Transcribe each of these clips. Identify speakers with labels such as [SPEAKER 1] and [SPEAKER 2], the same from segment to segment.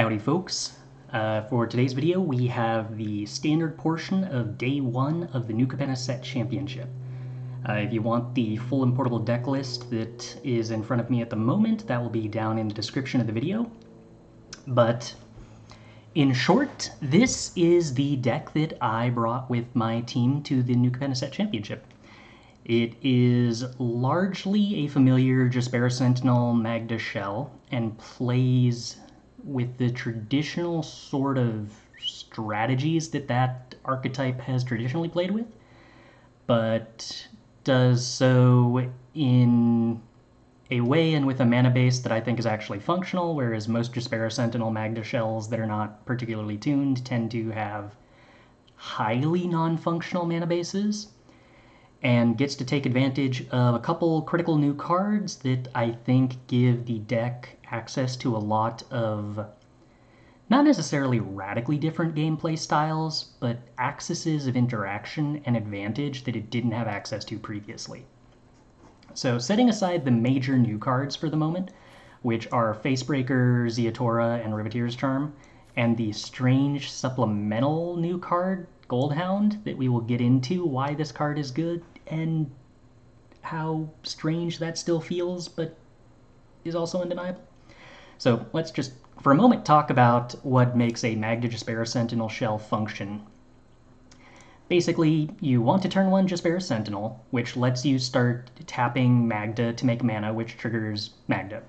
[SPEAKER 1] Howdy folks. For today's video we have the standard portion of day 1 of the new Capenna set championship. If you want the full importable deck list that is in front of me at the moment, that will be down in the description of the video. But in short, this is the deck that I brought with my team to the new Capenna set championship. It is largely a familiar Jaspera Sentinel Magda shell and plays with the traditional sort of strategies that archetype has traditionally played with, but does so in a way and with a mana base that I think is actually functional, whereas most Jaspera Sentinel Magda shells that are not particularly tuned tend to have highly non-functional mana bases, and gets to take advantage of a couple critical new cards that I think give the deck access to a lot of not necessarily radically different gameplay styles, but accesses of interaction and advantage that it didn't have access to previously. So setting aside the major new cards for the moment, which are Facebreaker, Ziatora, and Riveteers Charm, and the strange supplemental new card, Goldhound, that we will get into why this card is good and how strange that still feels, but is also undeniable. So let's just, for a moment, talk about what makes a Magda Jaspera Sentinel shell function. Basically, you want to turn 1 Jaspera Sentinel, which lets you start tapping Magda to make mana, which triggers Magda.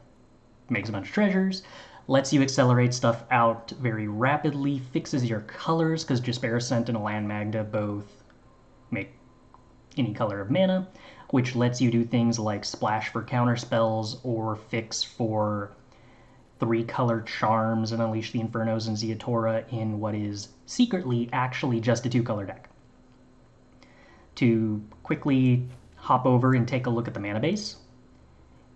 [SPEAKER 1] Makes a bunch of treasures, lets you accelerate stuff out very rapidly, fixes your colors, because Jaspera Sentinel and Magda both make any color of mana, which lets you do things like splash for counter spells or fix for 3-color charms and unleash the Infernos and Ziatora in what is secretly actually just a 2-color deck. To quickly hop over and take a look at the mana base,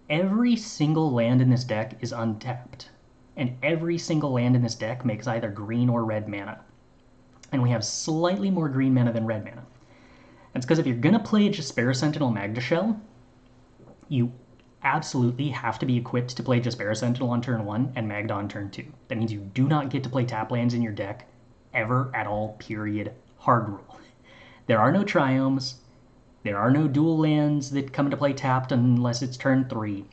[SPEAKER 1] every single land in this deck is untapped, and every single land in this deck makes either green or red mana. And we have slightly more green mana than red mana. That's because if you're going to play a Jaspera Sentinel Magda shell, you absolutely have to be equipped to play Jaspera Sentinel on turn 1 and Magda on turn 2. That means you do not get to play tap lands in your deck ever at all, period. Hard rule. There are no triomes. There are no dual lands that come into play tapped unless it's turn 3.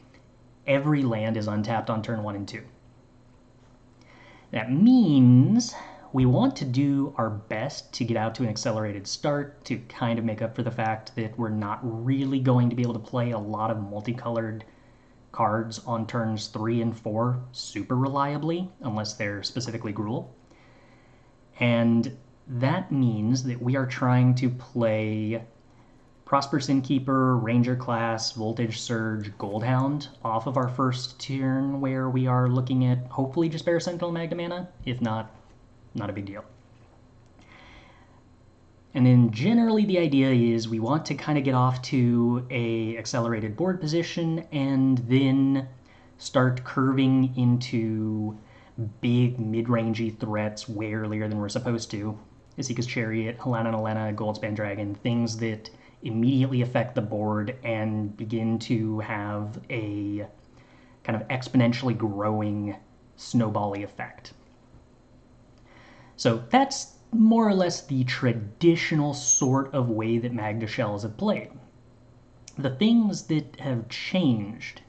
[SPEAKER 1] Every land is untapped on turn 1 and 2. That means we want to do our best to get out to an accelerated start to kind of make up for the fact that we're not really going to be able to play a lot of multicolored cards on turns 3 and 4 super reliably, unless they're specifically Gruul. And that means that we are trying to play Prosperous Innkeeper, Ranger class, Voltage Surge, Goldhound off of our first turn, where we are looking at hopefully Jaspera Sentinel Magda mana. If not a big deal. And then generally the idea is we want to kind of get off to a accelerated board position and then start curving into big mid-rangey threats way earlier than we're supposed to. Esika's Chariot, Halana and Alena, Goldspan Dragon, things that immediately affect the board and begin to have a kind of exponentially growing snowbally effect. So that's more or less the traditional sort of way that Magda shells have played. The things that have changed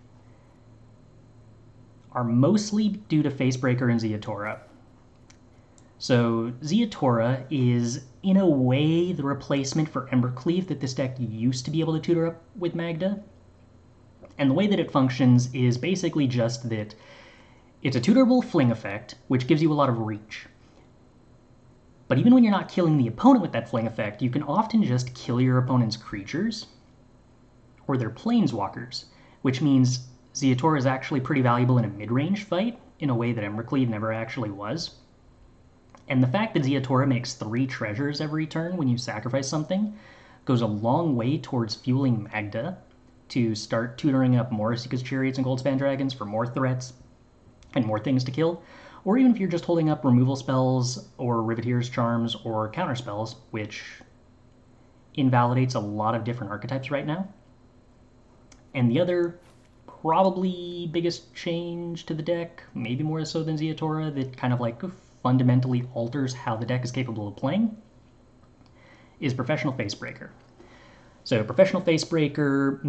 [SPEAKER 1] are mostly due to Facebreaker and Ziatora. So Ziatora is, in a way, the replacement for Embercleave that this deck used to be able to tutor up with Magda. And the way that it functions is basically just that it's a tutorable fling effect, which gives you a lot of reach. But even when you're not killing the opponent with that fling effect, you can often just kill your opponent's creatures or their planeswalkers, which means Ziatora is actually pretty valuable in a mid-range fight in a way that Embercleave never actually was. And the fact that Ziatora makes 3 treasures every turn when you sacrifice something goes a long way towards fueling Magda to start tutoring up more Esika's Chariots and Goldspan Dragons for more threats and more things to kill. Or even if you're just holding up removal spells or Riveteers Charms or counter spells, which invalidates a lot of different archetypes right now. And the other probably biggest change to the deck, maybe more so than Ziatora, that kind of like fundamentally alters how the deck is capable of playing, is Professional Facebreaker. So Professional Facebreaker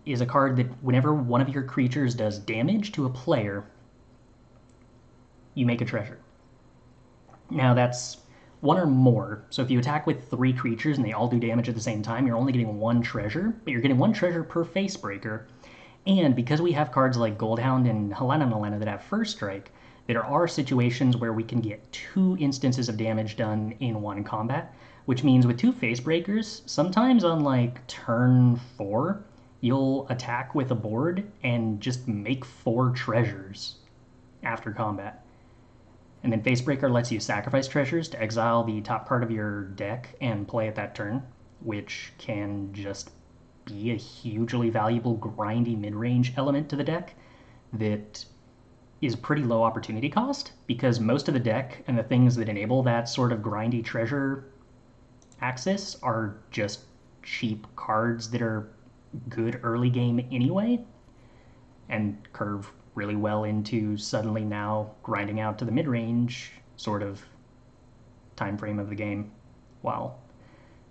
[SPEAKER 1] is a card that whenever one of your creatures does damage to a player, you make a treasure. Now that's one or more, so if you attack with 3 creatures and they all do damage at the same time, you're only getting 1 treasure, but you're getting 1 treasure per Facebreaker, and because we have cards like Goldhound and Halana that have First Strike, there are situations where we can get 2 instances of damage done in one combat, which means with 2 Facebreakers, sometimes on like turn 4, you'll attack with a board and just make 4 treasures after combat. And then Facebreaker lets you sacrifice treasures to exile the top card of your deck and play at that turn, which can just be a hugely valuable grindy mid-range element to the deck that is pretty low opportunity cost, because most of the deck and the things that enable that sort of grindy treasure access are just cheap cards that are good early game anyway, and curve really well into suddenly now grinding out to the mid-range sort of time frame of the game, while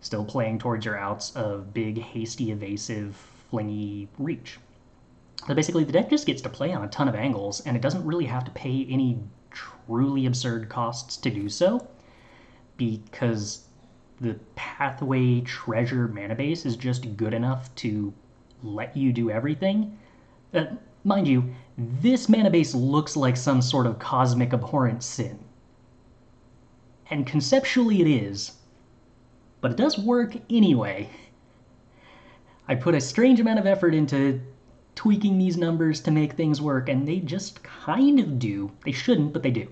[SPEAKER 1] still playing towards your outs of big, hasty, evasive, flingy reach. So basically the deck just gets to play on a ton of angles, and it doesn't really have to pay any truly absurd costs to do so, because the Pathway treasure mana base is just good enough to let you do everything. Mind you, this mana base looks like some sort of cosmic abhorrent sin. And conceptually it is, but it does work anyway. I put a strange amount of effort into tweaking these numbers to make things work, and they just kind of do. They shouldn't, but they do.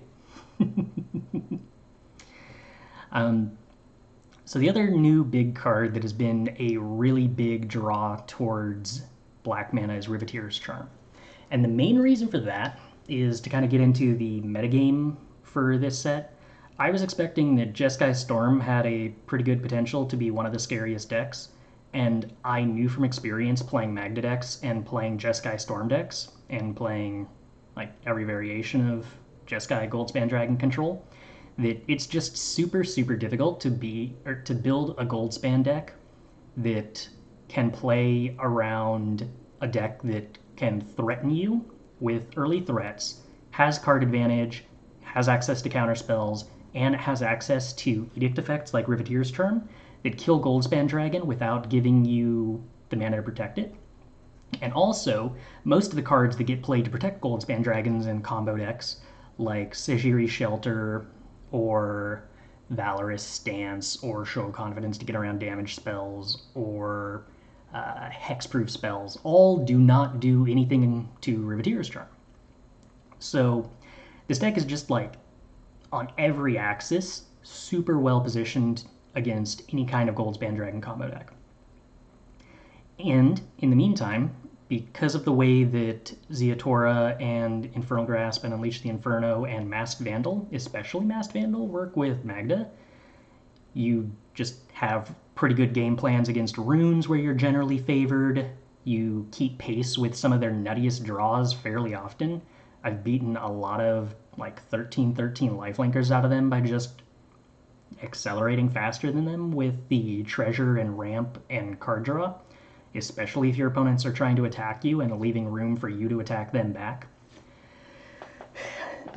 [SPEAKER 1] So the other new big card that has been a really big draw towards black mana is Riveteers Charm. And the main reason for that is to kind of get into the metagame for this set. I was expecting that Jeskai Storm had a pretty good potential to be one of the scariest decks, and I knew from experience playing Magda decks and playing Jeskai Storm decks and playing like every variation of Jeskai Goldspan Dragon control that it's just super difficult to build a Goldspan deck that can play around a deck that can threaten you with early threats, has card advantage, has access to counter spells, and has access to edict effects like Riveteers Charm that kill Goldspan Dragon without giving you the mana to protect it. And also, most of the cards that get played to protect Goldspan Dragons in combo decks, like Sejiri Shelter, or Valorous Stance, or Show of Confidence to get around damage spells, or hexproof spells, all do not do anything to Riveteers Charm. So this deck is just like on every axis, super well positioned against any kind of Goldspan Dragon combo deck. And in the meantime, because of the way that Ziatora and Infernal Grasp and Unleash the Inferno and Masked Vandal, especially Masked Vandal, work with Magda, you just have pretty good game plans against runes where you're generally favored. You keep pace with some of their nuttiest draws fairly often. I've beaten a lot of like 13-13 lifelinkers out of them by just accelerating faster than them with the treasure and ramp and card draw, especially if your opponents are trying to attack you and leaving room for you to attack them back.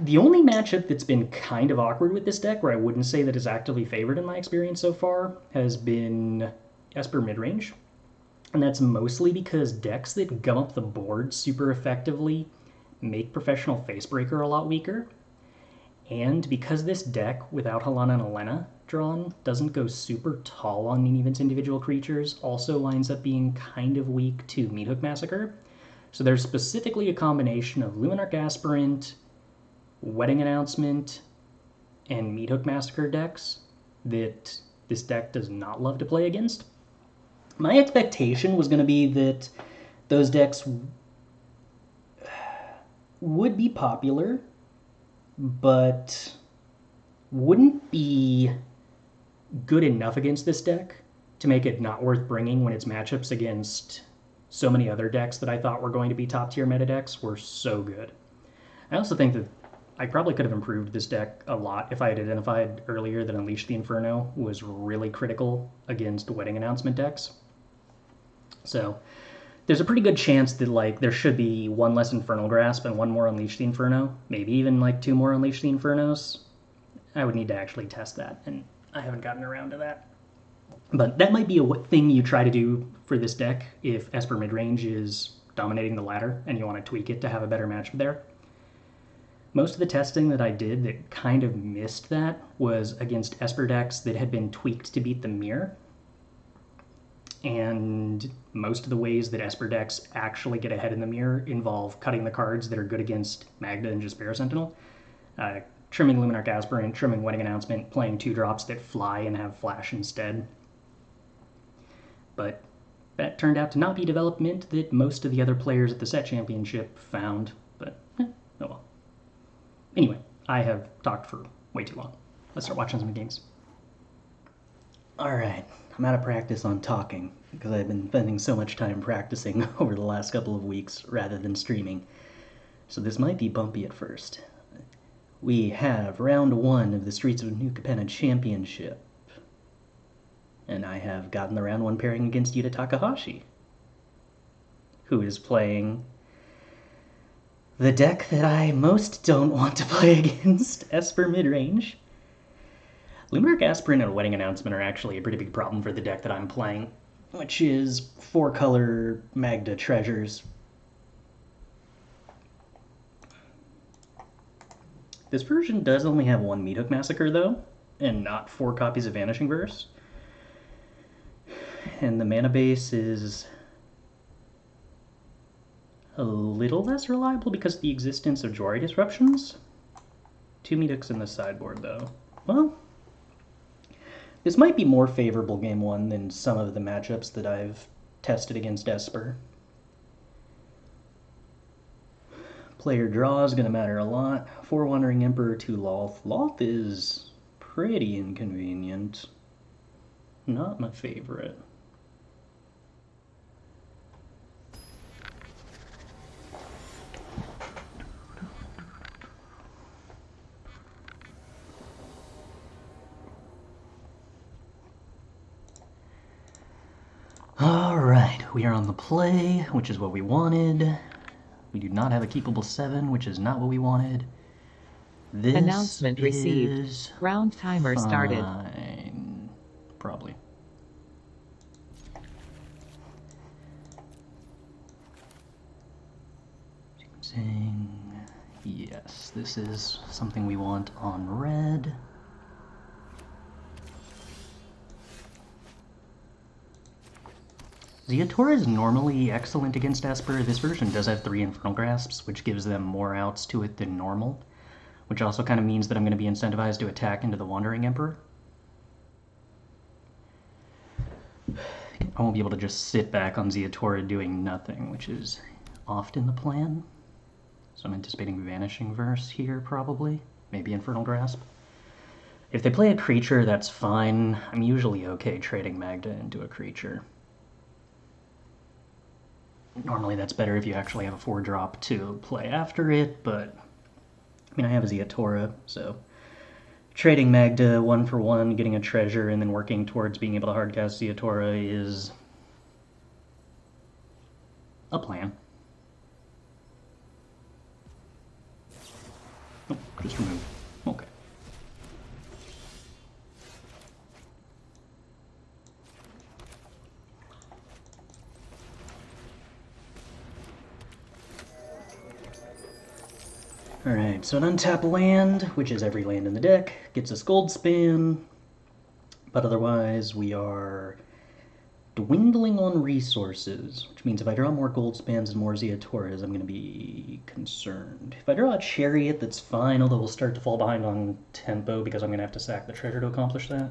[SPEAKER 1] The only matchup that's been kind of awkward with this deck, where I wouldn't say that is actively favored in my experience so far, has been Esper midrange. And that's mostly because decks that gum up the board super effectively make Professional Facebreaker a lot weaker. And because this deck, without Halana and Alena drawn, doesn't go super tall on any of its individual creatures, also winds up being kind of weak to Meathook Massacre. So there's specifically a combination of Luminarch Aspirant, Wedding Announcement, and Meathook Massacre decks that this deck does not love to play against. My expectation was going to be that those decks would be popular, but wouldn't be good enough against this deck to make it not worth bringing when its matchups against so many other decks that I thought were going to be top tier meta decks were so good. I also think that I probably could have improved this deck a lot if I had identified earlier that Unleash the Inferno was really critical against wedding announcement decks. So there's a pretty good chance that like there should be one less Infernal Grasp and one more Unleash the Inferno, maybe even like two more Unleash the Infernos. I would need to actually test that, and I haven't gotten around to that. But that might be a thing you try to do for this deck if Esper midrange is dominating the ladder and you want to tweak it to have a better matchup there. Most of the testing that I did that kind of missed that was against Esper decks that had been tweaked to beat the mirror. And most of the ways that Esper decks actually get ahead in the mirror involve cutting the cards that are good against Magda and Jaspera Sentinel, trimming Luminarch Aspirant, trimming Wedding Announcement, playing 2-drops that fly and have flash instead. But that turned out to not be development that most of the other players at the set championship found, but oh well. Anyway, I have talked for way too long. Let's start watching some games. Alright, I'm out of practice on talking, because I've been spending so much time practicing over the last couple of weeks rather than streaming. So this might be bumpy at first. We have round 1 of the Streets of New Capenna Championship. And I have gotten the round 1 pairing against Yuta Takahashi, who is playing the deck that I most don't want to play against, Esper midrange. Luminarch Aspirant and Wedding Announcement are actually a pretty big problem for the deck that I'm playing, which is 4-color Magda Treasures. This version does only have 1 Meathook Massacre, though, and not 4 copies of Vanishing Verse. And the mana base is a little less reliable because of the existence of Jwari Disruptions. 2 Meathooks in the sideboard, though. Well, this might be more favorable game 1 than some of the matchups that I've tested against Esper. Player draw is going to matter a lot. 4 Wandering Emperor, 2 Loth. Loth is pretty inconvenient. Not my favorite. Alright, we are on the play, which is what we wanted. We do not have a keepable 7, which is not what we wanted. This
[SPEAKER 2] announcement received. Round timer started.
[SPEAKER 1] Probably. Yes, this is something we want on red. Ziatora is normally excellent against Esper. This version does have 3 Infernal Grasps, which gives them more outs to it than normal, which also kind of means that I'm going to be incentivized to attack into the Wandering Emperor. I won't be able to just sit back on Ziatora doing nothing, which is often the plan. So I'm anticipating Vanishing Verse here, probably. Maybe Infernal Grasp. If they play a creature, that's fine. I'm usually okay trading Magda into a creature. Normally that's better if you actually have a 4-drop to play after it, but I mean, I have a Ziatora, so trading Magda 1 for 1, getting a treasure, and then working towards being able to hardcast Ziatora is a plan. Oh, just remove. Okay. Alright, so an untap land, which is every land in the deck, gets us Goldspan, but otherwise we are dwindling on resources, which means if I draw more Goldspans and more Ziatoras, I'm going to be concerned. If I draw a Chariot, that's fine, although we'll start to fall behind on tempo because I'm going to have to sack the treasure to accomplish that.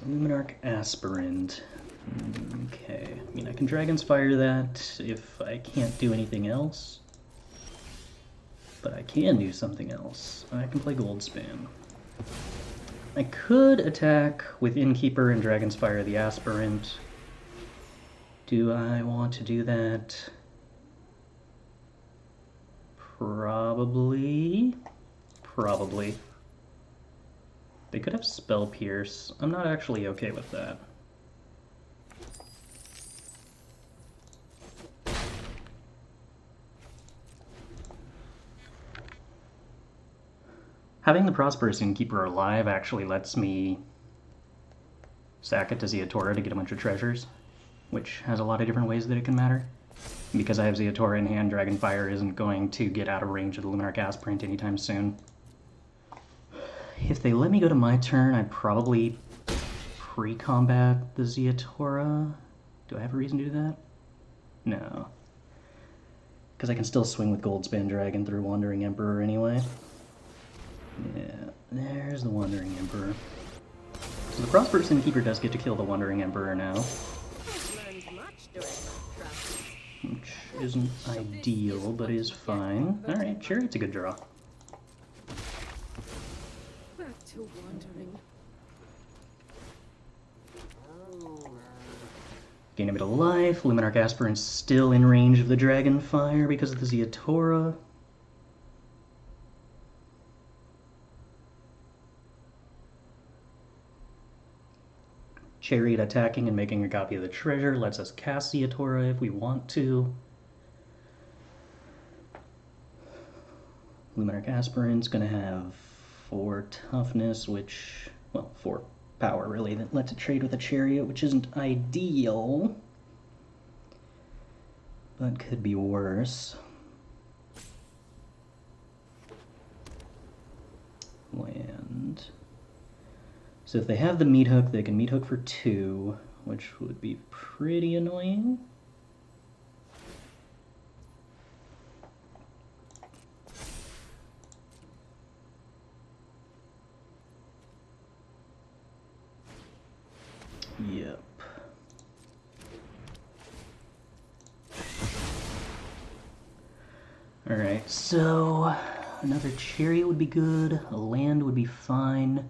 [SPEAKER 1] Luminarch Aspirant. Okay, I mean, I can Dragon's Fire that if I can't do anything else, but I can do something else. I can play Goldspan. I could attack with Innkeeper and Dragon's Fire the Aspirant. Do I want to do that? Probably. They could have Spell Pierce. I'm not actually okay with that. Having the Prosperous Innkeeper alive actually lets me sack it to Ziatora to get a bunch of treasures, which has a lot of different ways that it can matter. And because I have Ziatora in hand, Dragonfire isn't going to get out of range of the Luminarch Aspirant anytime soon. If they let me go to my turn, I'd probably pre-combat the Ziatora. Do I have a reason to do that? No. Because I can still swing with Goldspan Dragon through Wandering Emperor anyway. Yeah, there's the Wandering Emperor. So the Prosperous Innkeeper does get to kill the Wandering Emperor now. Which isn't ideal, but is fine. Alright, Chariot's a good draw.
[SPEAKER 3] Back to wandering.
[SPEAKER 1] Gain a bit of life. Luminarch Aspirant's still in range of the Dragonfire because of the Ziatora. Chariot attacking and making a copy of the treasure lets us cast Ziatora if we want to. Luminarch Aspirant's gonna have 4 toughness, which, well, 4 power really, that lets it trade with a Chariot, which isn't ideal, but could be worse. Land. So if they have the meat hook, they can meat hook for 2, which would be pretty annoying. Yep. Alright, so another Chariot would be good, a land would be fine.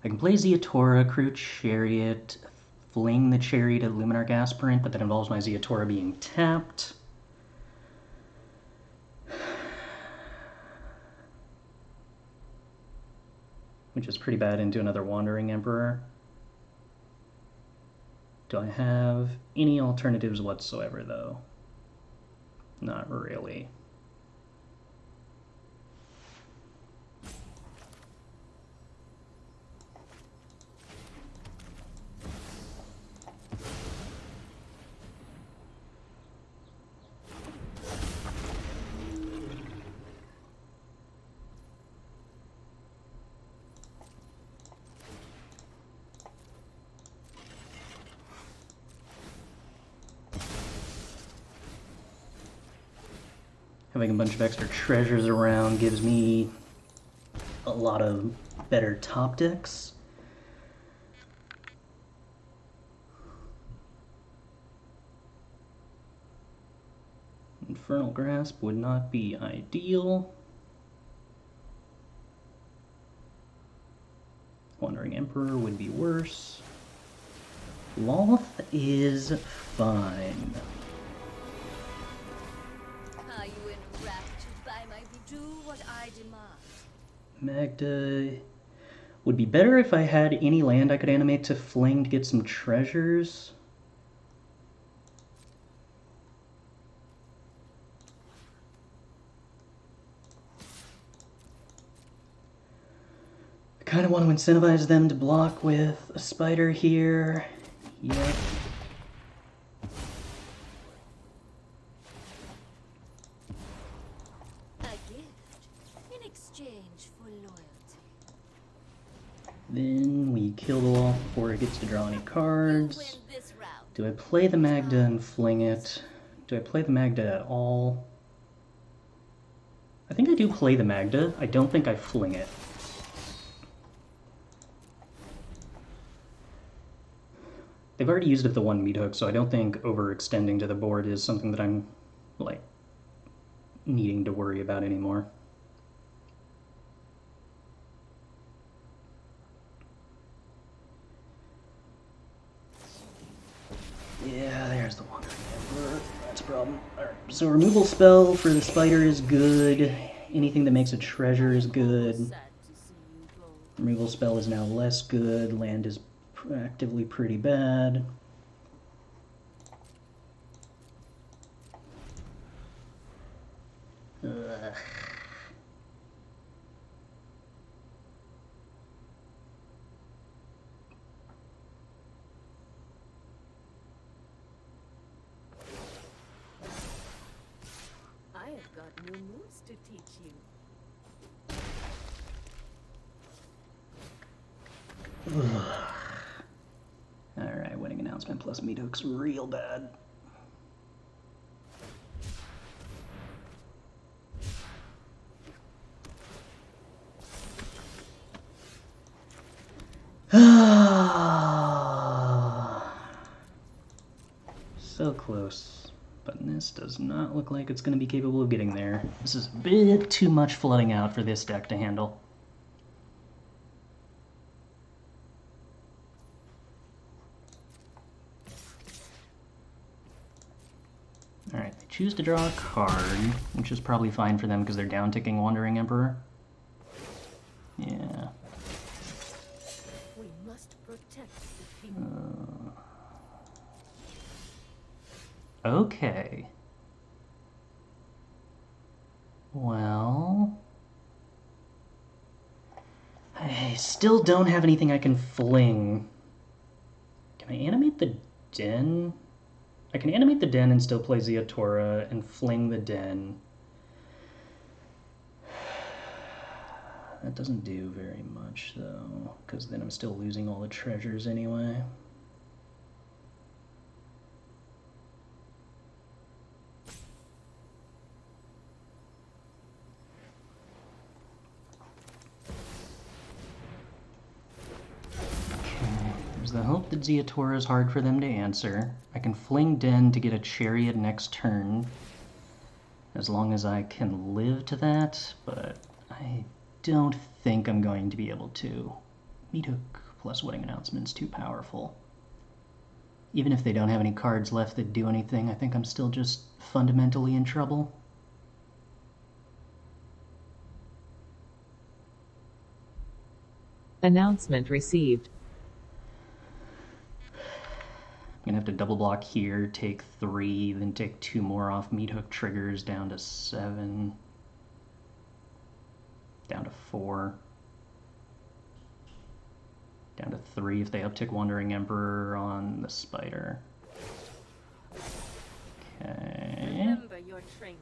[SPEAKER 1] I can play Ziatora, crew Chariot, fling the Chariot at Luminarch Aspirant, but that involves my Ziatora being tapped. Which is pretty bad into another Wandering Emperor. Do I have any alternatives whatsoever, though? Not really. Having a bunch of extra treasures around gives me a lot of better top decks. Infernal Grasp would not be ideal. Wandering Emperor would be worse. Loth is fine.
[SPEAKER 3] Are you enraptured by my do what I demand?
[SPEAKER 1] Magda would be better if I had any land I could animate to fling to get some treasures. I kind of want to incentivize them to block with a spider here. Yep. Then we kill the Loth before it gets to draw any cards. Do I play the Magda and fling it? Do I play the Magda at all? I think I do play the Magda. I don't think I fling it. They've already used up the one meat hook, so I don't think overextending to the board is something that I'm, like, needing to worry about anymore. So removal spell for the spider is good. Anything that makes a treasure is good. Removal spell is now less good. Land is actively pretty bad. Ugh.
[SPEAKER 3] I have got new moves to teach you.
[SPEAKER 1] Alright, winning announcement plus meat hook's real bad. So close, but this does not look like it's going to be capable of getting there. This is a bit too much flooding out for this deck to handle. Alright, they choose to draw a card, which is probably fine for them because they're down-ticking Wandering Emperor. Yeah.
[SPEAKER 3] We must protect the people.
[SPEAKER 1] Okay. Well... I still don't have anything I can fling. Can I animate the den? I can animate the den and still play Ziatora and fling the den. That doesn't do very much, though, because then I'm still losing all the treasures anyway. There's the hope that Ziatora is hard for them to answer. I can fling Den to get a Chariot next turn, as long as I can live to that, but I don't think I'm going to be able to. Meat Hook plus Wedding Announcement's too powerful. Even if they don't have any cards left that do anything, I think I'm still just fundamentally in trouble.
[SPEAKER 2] Announcement received.
[SPEAKER 1] I'm gonna have to double block here, take 3, then take 2 more off Meat Hook triggers, down to 7. Down to 4. Down to 3 if they uptick Wandering Emperor on the spider. Okay.
[SPEAKER 3] Remember your training.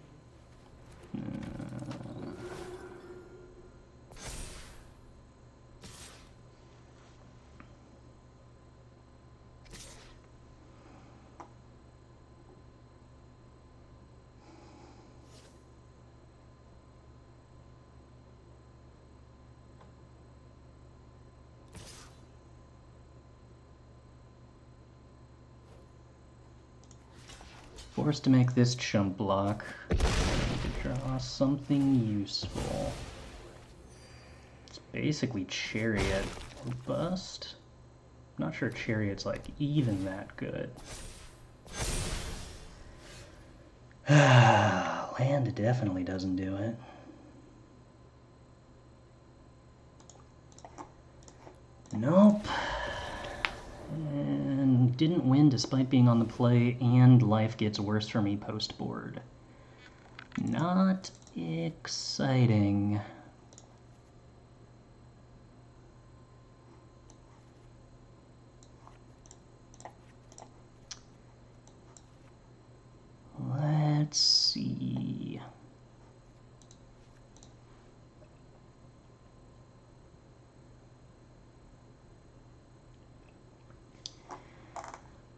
[SPEAKER 1] Forced to make this chump block. I need to draw something useful. It's basically Chariot or bust. I'm not sure Chariot's like even that good. Land definitely doesn't do it. Nope. And didn't win despite being on the play, and life gets worse for me post-board. Not exciting. Let's see.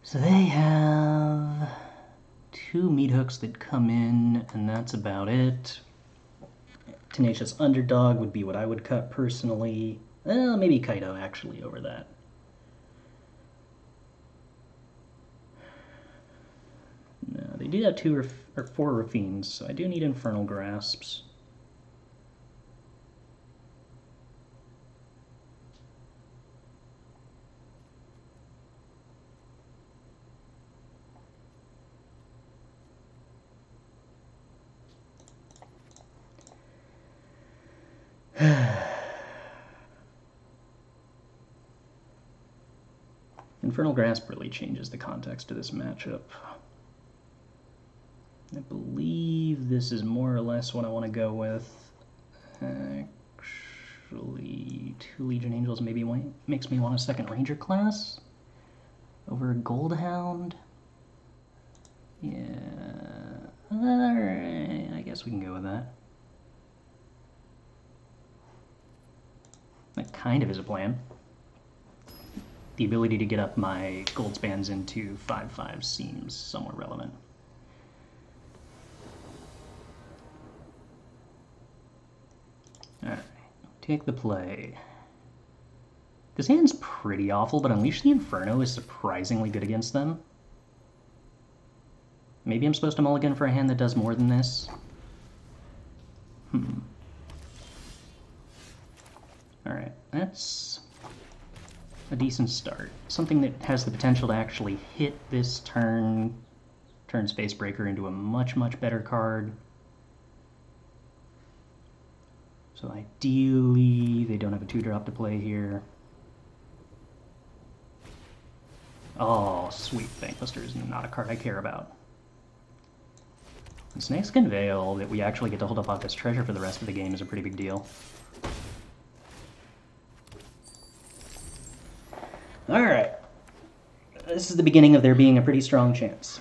[SPEAKER 1] So they have 2 meat hooks that come in, and that's about it. Tenacious Underdog would be what I would cut personally. Well, maybe Kaido actually over that. No, they do have 2 or 4 Rafines, so I do need Infernal Grasps. Infernal Grasp really changes the context of this matchup. I believe this is more or less what I want to go with. Actually, 2 Legion Angels maybe makes me want a second Ranger class over a Goldhound. Yeah, alright, I guess we can go with that. That kind of is a plan. The ability to get up my Goldspans into 5/5 seems somewhat relevant. Alright, take the play. This hand's pretty awful, but Unleash the Inferno is surprisingly good against them. Maybe I'm supposed to mulligan for a hand that does more than this? Alright, that's a decent start. Something that has the potential to actually hit this turn, turns Facebreaker into a much, much better card. So ideally, they don't have a 2-drop to play here. Oh, sweet. Bankbuster is not a card I care about. And Snakeskin Veil, that we actually get to hold up off this treasure for the rest of the game, is a pretty big deal. Alright. This is the beginning of there being a pretty strong chance.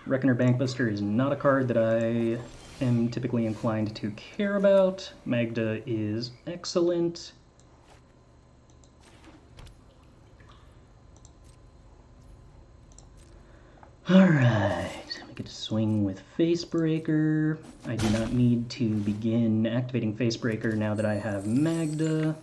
[SPEAKER 1] Reckoner Bankbuster is not a card that I am typically inclined to care about. Magda is excellent. Alright, we get to swing with Facebreaker. I do not need to begin activating Facebreaker now that I have Magda.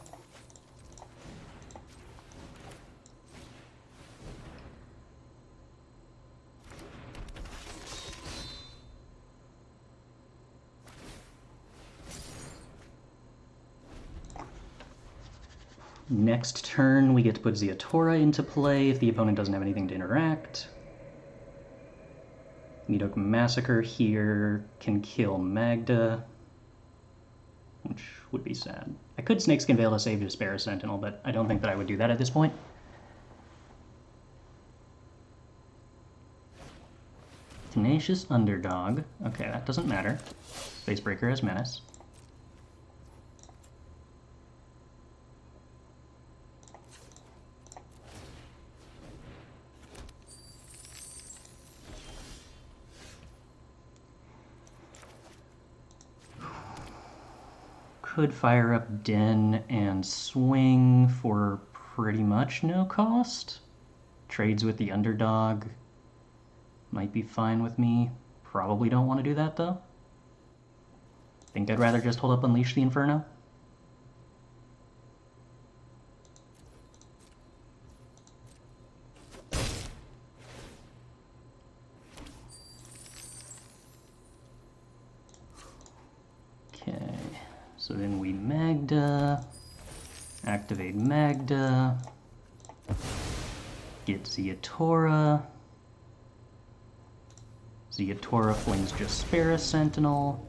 [SPEAKER 1] Next turn, we get to put Ziatora into play if the opponent doesn't have anything to interact. Meadoak Massacre here can kill Magda, which would be sad. I could Snakeskin Veil to save Jaspera Sentinel, but I don't think that I would do that at this point. Tenacious Underdog. Okay, that doesn't matter. Facebreaker has Menace. Could fire up Den and swing for pretty much no cost. Trades with the Underdog might be fine with me. Probably don't want to do that though. Think I'd rather just hold up Unleash the Inferno. So then we Magda, activate Magda, get Ziatora. Ziatora flings Jaspera Sentinel.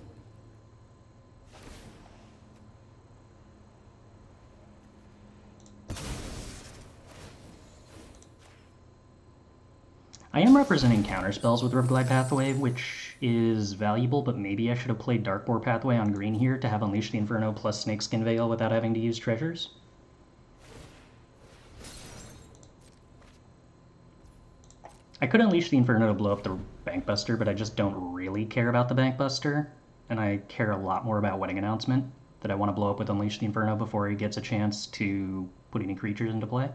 [SPEAKER 1] I am representing counterspells with Riverglide Pathway, which is valuable, but maybe I should have played Darkbore Pathway on green here to have Unleash the Inferno plus Snakeskin Veil without having to use treasures. I could Unleash the Inferno to blow up the Bankbuster, but I just don't really care about the Bankbuster, and I care a lot more about Wedding Announcement, that I want to blow up with Unleash the Inferno before he gets a chance to put any creatures into play.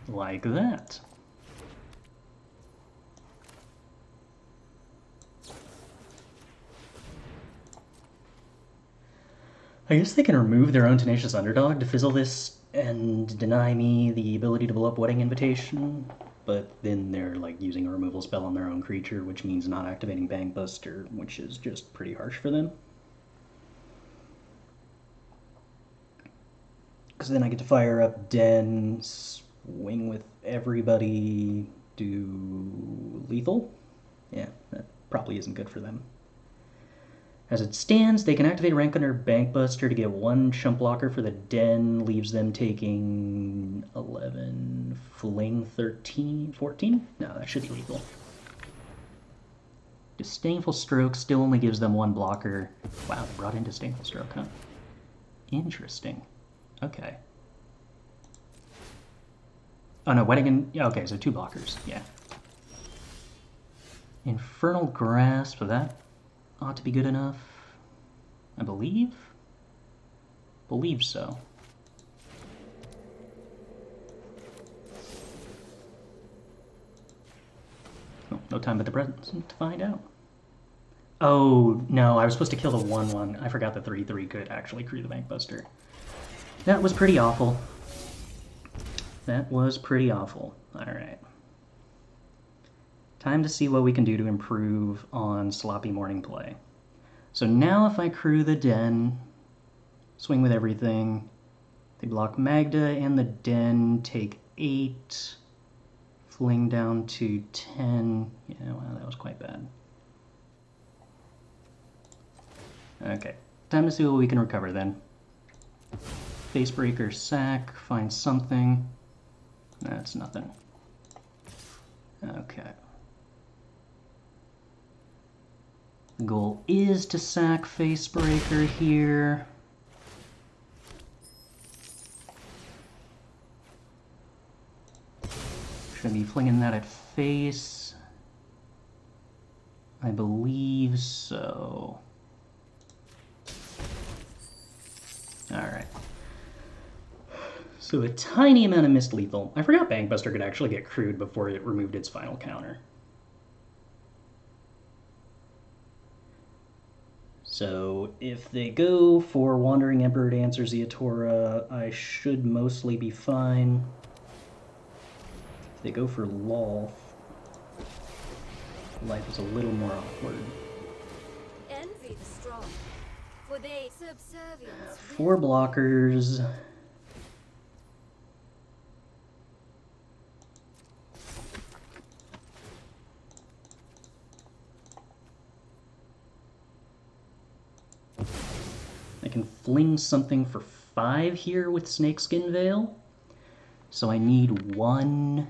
[SPEAKER 1] Like that. I guess they can remove their own Tenacious Underdog to fizzle this and deny me the ability to blow up Wedding Invitation, but then they're like using a removal spell on their own creature, which means not activating Bankbuster, which is just pretty harsh for them. Because then I get to fire up Den, swing with everybody, do lethal. Yeah, that probably isn't good for them. As it stands, they can activate rank under Bankbuster to get 1 chump blocker for the den, leaves them taking 11, fling 13, 14? No, that should be lethal. Disdainful Stroke still only gives them 1 blocker. Wow, they brought in Disdainful Stroke, huh? Interesting. Okay. Oh no, Wedding and... Yeah, okay, so 2 blockers, yeah. Infernal Grasp, so that ought to be good enough. I believe? Believe so. Oh, no time but the present to find out. Oh, no, I was supposed to kill the 1/1. I forgot the 3/3 could actually crew the Bankbuster. That was pretty awful. That was pretty awful. Alright. Time to see what we can do to improve on sloppy morning play. So now if I crew the den, swing with everything, they block Magda and the den, take 8, fling down to 10. Yeah, wow, that was quite bad. Okay, time to see what we can recover then. Facebreaker, sack, find something. That's nothing. Okay. The goal is to sack Facebreaker here. Should be flinging that at face. I believe so. Alright. So a tiny amount of missed lethal. I forgot Bankbuster could actually get crewed before it removed its final counter. So if they go for Wandering Emperor to answer Ziatora, I should mostly be fine. If they go for Lolth, life is a little more awkward.
[SPEAKER 3] Envy the strong, for they subservience.
[SPEAKER 1] 4 blockers. I can fling something for 5 here with Snakeskin Veil. So I need 1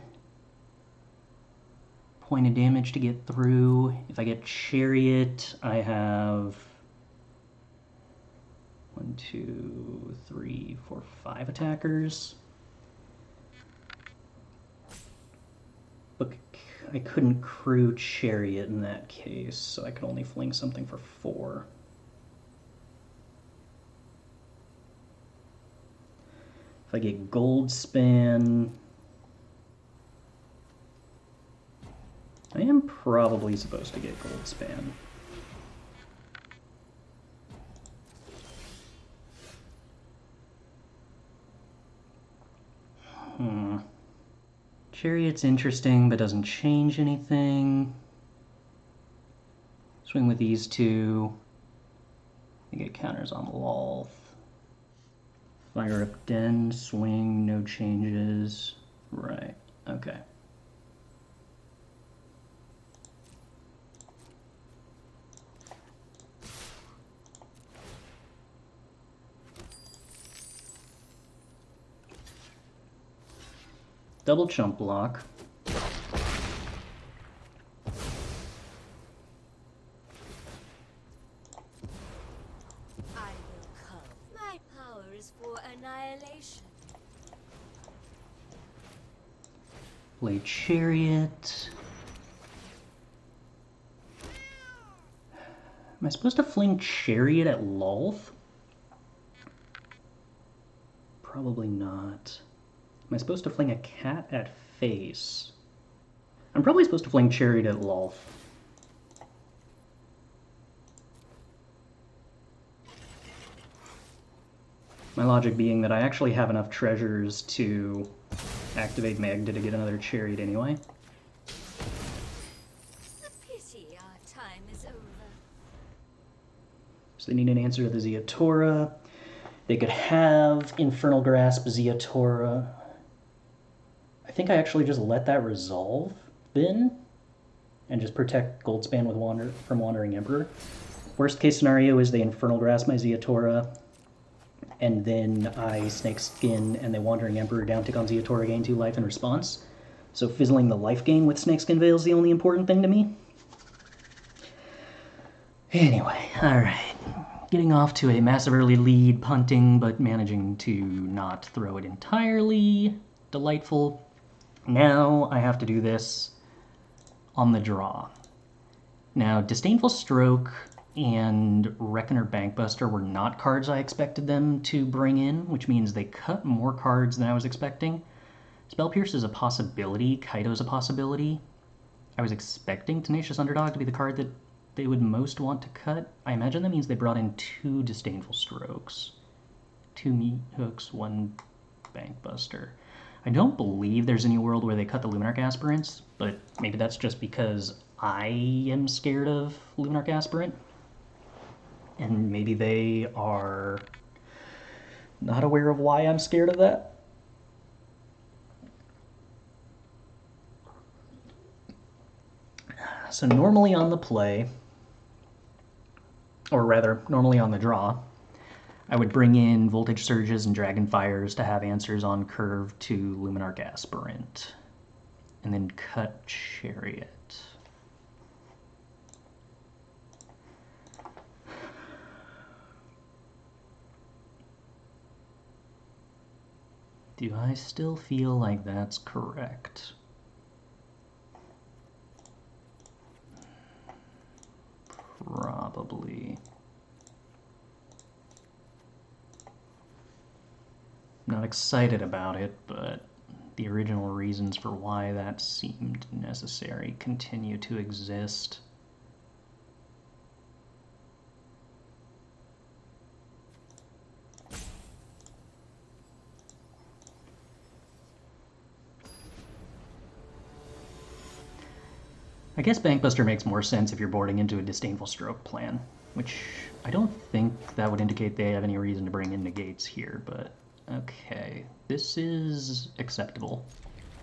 [SPEAKER 1] point of damage to get through. If I get Chariot, I have 1, 2, 3, 4, 5 attackers. But I couldn't crew Chariot in that case, so I could only fling something for 4. If I get Goldspan, I am probably supposed to get Goldspan. Chariot's interesting, but doesn't change anything. Swing with these 2. I get counters on Lolth. Fire up Den, swing, no changes. Right, okay. Double chump block. Play Chariot. Am I supposed to fling Chariot at Lolth? Probably not. Am I supposed to fling a cat at face? I'm probably supposed to fling Chariot at Lolth. My logic being that I actually have enough treasures to activate Magda to get another Chariot anyway.
[SPEAKER 3] A pity our time is over.
[SPEAKER 1] So they need an answer to the Ziatora. They could have Infernal Grasp Ziatora. I think I actually just let that resolve then and just protect Goldspan with from Wandering Emperor. Worst case scenario is they Infernal Grasp my Ziatora, and then I Snake Skin and the Wandering Emperor down tick on Ziatora, gain 2 life in response. So fizzling the life gain with Snakeskin Veil is the only important thing to me. Anyway, alright. Getting off to a massive early lead, punting, but managing to not throw it entirely. Delightful. Now I have to do this on the draw. Now, Disdainful Stroke and Reckoner Bankbuster were not cards I expected them to bring in, which means they cut more cards than I was expecting. Spell Pierce is a possibility, Kaido's a possibility. I was expecting Tenacious Underdog to be the card that they would most want to cut. I imagine that means they brought in 2 Disdainful Strokes. 2 Meat Hooks, 1 Bankbuster. I don't believe there's any world where they cut the Luminarch Aspirants, but maybe that's just because I am scared of Luminarch Aspirant. And maybe they are not aware of why I'm scared of that. So normally on the play, or rather, normally on the draw, I would bring in Voltage Surges and Dragon Fires to have answers on curve to Luminarch Aspirant, and then cut Chariot. Do I still feel like that's correct? Probably. Not excited about it, but the original reasons for why that seemed necessary continue to exist. I guess Bankbuster makes more sense if you're boarding into a Disdainful Stroke plan, which I don't think that would indicate they have any reason to bring in negates here, but okay. This is acceptable.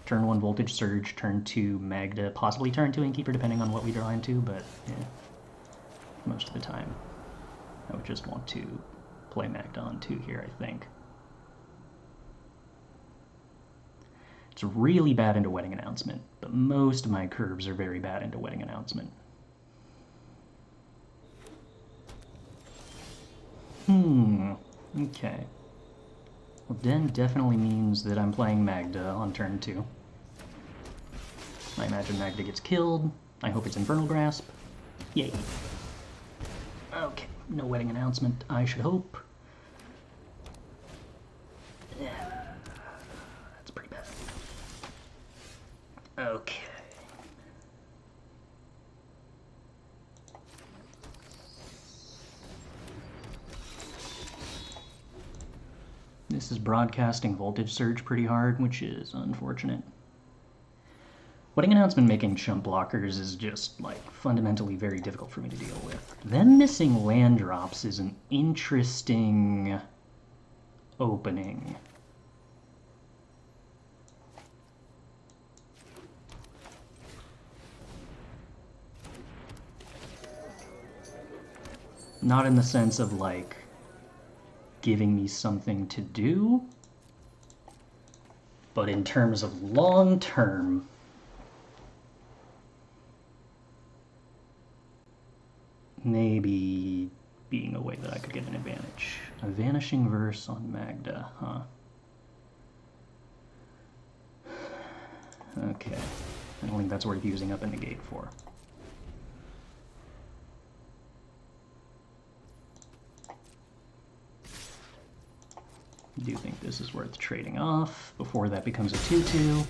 [SPEAKER 1] Turn 1 Voltage Surge, turn 2 Magda, possibly turn 2 Innkeeper depending on what we draw into, but yeah, most of the time I would just want to play Magda on 2 here, I think. It's really bad into Wedding Announcement, but most of my curves are very bad into Wedding Announcement. Okay. Well, Den definitely means that I'm playing Magda on turn 2. I imagine Magda gets killed. I hope it's Infernal Grasp. Yay. Okay, no Wedding Announcement, I should hope. Yeah. Okay. This is broadcasting Voltage Surge pretty hard, which is unfortunate. Wedding Announcement making chump blockers is just, like, fundamentally very difficult for me to deal with. Them missing land drops is an interesting opening. Not in the sense of, like, giving me something to do, but in terms of long term, maybe being a way that I could get an advantage. A Vanishing Verse on Magda, huh? Okay, I don't think that's worth using up a negate for. I do think this is worth trading off before that becomes a 2-2.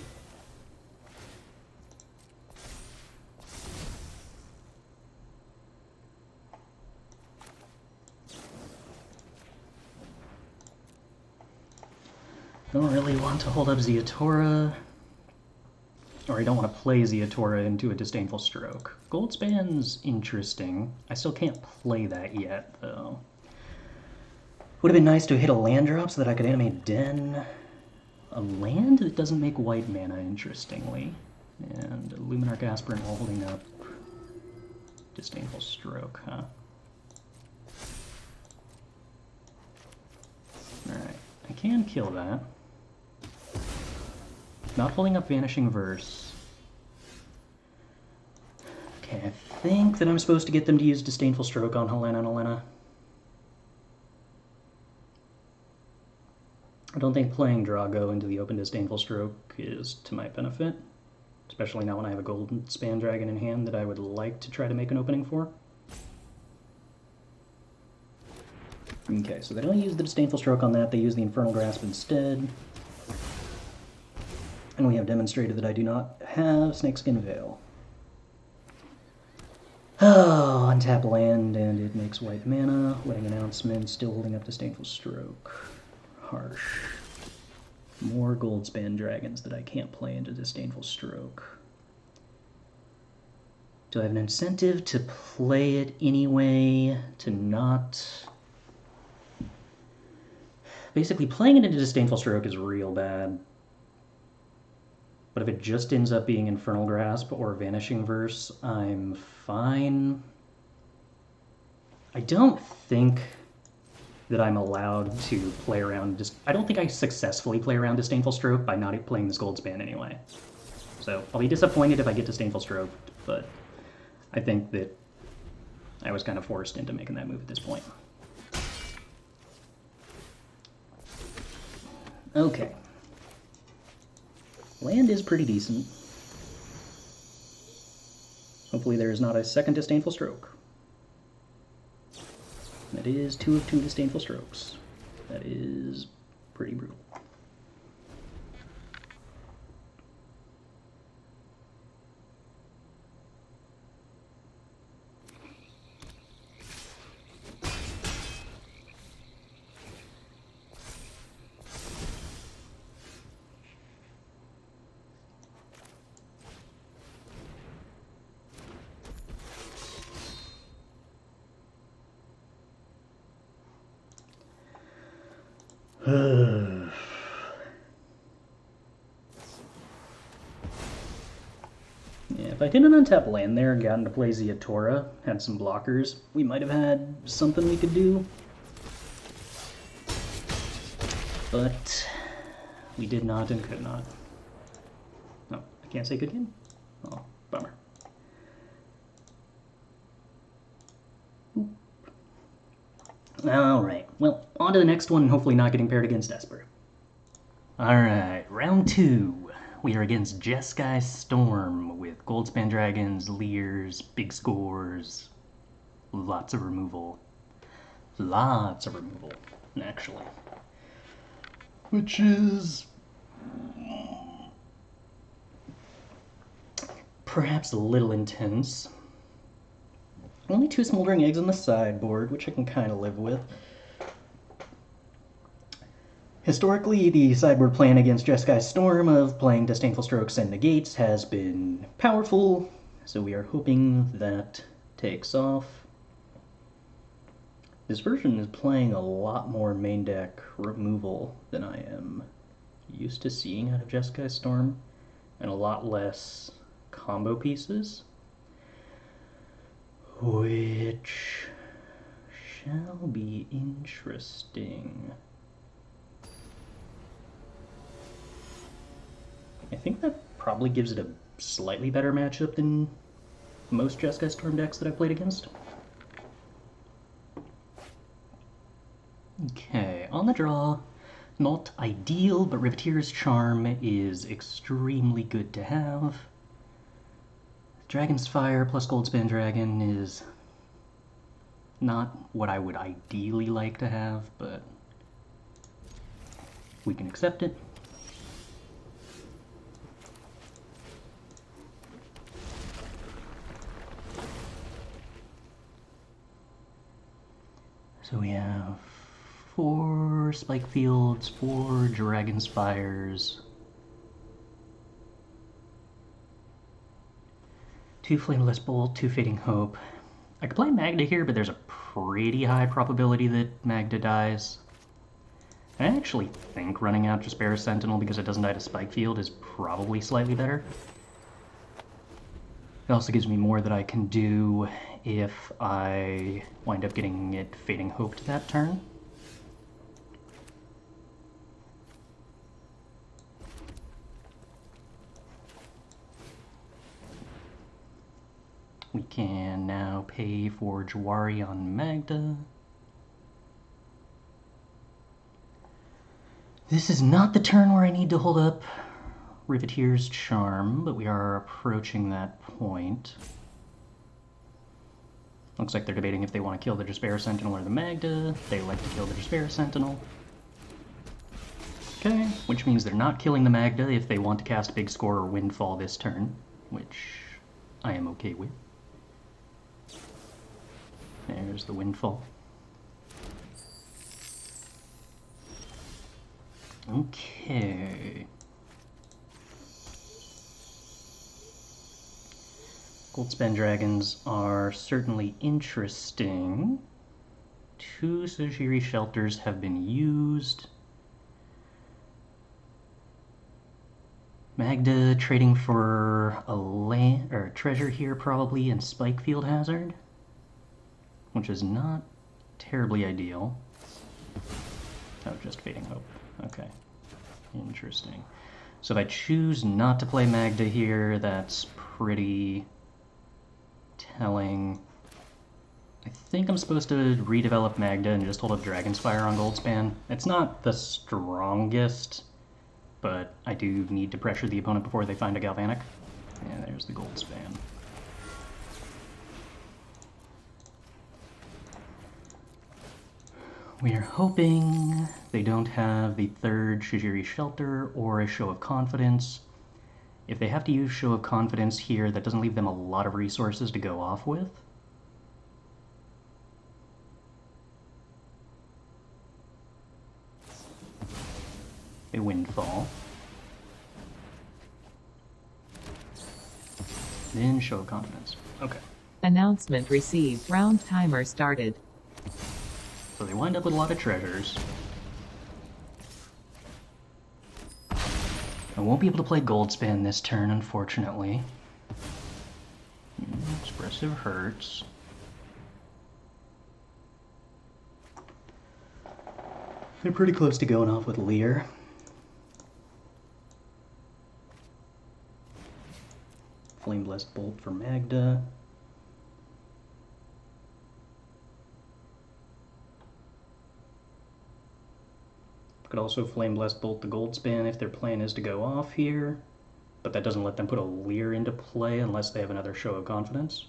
[SPEAKER 1] Don't really want to hold up Ziatora, or I don't want to play Ziatora into a Disdainful Stroke. Goldspan's interesting. I still can't play that yet, though. Would have been nice to hit a land drop so that I could animate Den. A land that doesn't make white mana, interestingly. And a Luminarch Aspirant holding up Disdainful Stroke, huh? can kill that. Not pulling up Vanishing Verse. Okay, I think that I'm supposed to get them to use Disdainful Stroke on Halana and Alena. I don't think playing Drago into the open Disdainful Stroke is to my benefit, especially now when I have a Goldspan Dragon in hand that I would like to try to make an opening for. Okay, so they don't use the Disdainful Stroke on that, they use the Infernal Grasp instead. And we have demonstrated that I do not have Snakeskin Veil. Oh, untap land, and it makes white mana. Wedding Announcement, still holding up Disdainful Stroke. Harsh. More Goldspan Dragons that I can't play into Disdainful Stroke. Do I have an incentive to play it anyway? To not... Basically, playing it into Disdainful Stroke is real bad. But if it just ends up being Infernal Grasp or Vanishing Verse, I'm fine. I don't think that I'm allowed to play around... I don't think I successfully play around Disdainful Stroke by not playing this Goldspan anyway. So I'll be disappointed if I get Disdainful Stroke, but I think that I was kind of forced into making that move at this point. Okay. Land is pretty decent. Hopefully there is not a second Disdainful Stroke. That is 2 of 2 Disdainful Strokes. That is pretty brutal. Yeah, if I didn't untap land there and gotten to play Ziatora, had some blockers, we might have had something we could do. But we did not and could not. No, I can't say good game? Oh, bummer. Alright, well, on to the next one, hopefully not getting paired against Esper. Alright, round 2. We are against Jeskai Storm with Goldspan Dragons, Leirs, big scores, lots of removal. Lots of removal, actually. Which is... perhaps a little intense. Only 2 Smoldering Eggs on the sideboard, which I can kind of live with. Historically, the sideboard plan against Jeskai Storm of playing Disdainful Strokes and Negates has been powerful, so we are hoping that takes off. This version is playing a lot more main deck removal than I am used to seeing out of Jeskai Storm, and a lot less combo pieces, which shall be interesting. I think that probably gives it a slightly better matchup than most Jeskai Storm decks that I've played against. Okay, on the draw, not ideal, but Riveteers Charm is extremely good to have. Dragon's Fire plus Goldspan Dragon is not what I would ideally like to have, but we can accept it. So we have 4 Spike Fields, 4 Dragon's Fires, 2 Flameless Bolt, 2 Fading Hope. I could play Magda here, but there's a pretty high probability that Magda dies. I actually think running out Jaspera Sentinel because it doesn't die to Spike Field is probably slightly better. It also gives me more that I can do if I wind up getting it Fading Hope to that turn. We can now pay for Jawari on Magda. This is not the turn where I need to hold up Riveteers Charm, but we are approaching that point. Looks like they're debating if they want to kill the Jaspera Sentinel or the Magda. They like to kill the Jaspera Sentinel. Okay, which means they're not killing the Magda if they want to cast Big Score or Windfall this turn, which I am okay with. There's the Windfall. Okay. Goldspan Dragons are certainly interesting. 2 Sojiri Shelters have been used. Magda trading for a land or a treasure here probably and Spikefield Hazard, which is not terribly ideal. Oh, just Fading Hope. Okay. Interesting. So if I choose not to play Magda here, that's pretty telling. I think I'm supposed to redevelop Magda and just hold up Dragon's Fire on Goldspan. It's not the strongest, but I do need to pressure the opponent before they find a Galvanic. And there's the Goldspan. We are hoping they don't have the 3rd Sojiri Shelter or a Show of Confidence. If they have to use Show of Confidence here, that doesn't leave them a lot of resources to go off with. A Windfall. Then Show of Confidence. Okay.
[SPEAKER 2] Announcement received. Round timer started.
[SPEAKER 1] So they wind up with a lot of treasures. I won't be able to play Goldspan this turn, unfortunately. Expressive hurts. They're pretty close to going off with Lair. Flame Blessed Bolt for Magda. Could also Flame Blessed Bolt the Goldspan if their plan is to go off here, but that doesn't let them put a Lair into play unless they have another Show of Confidence.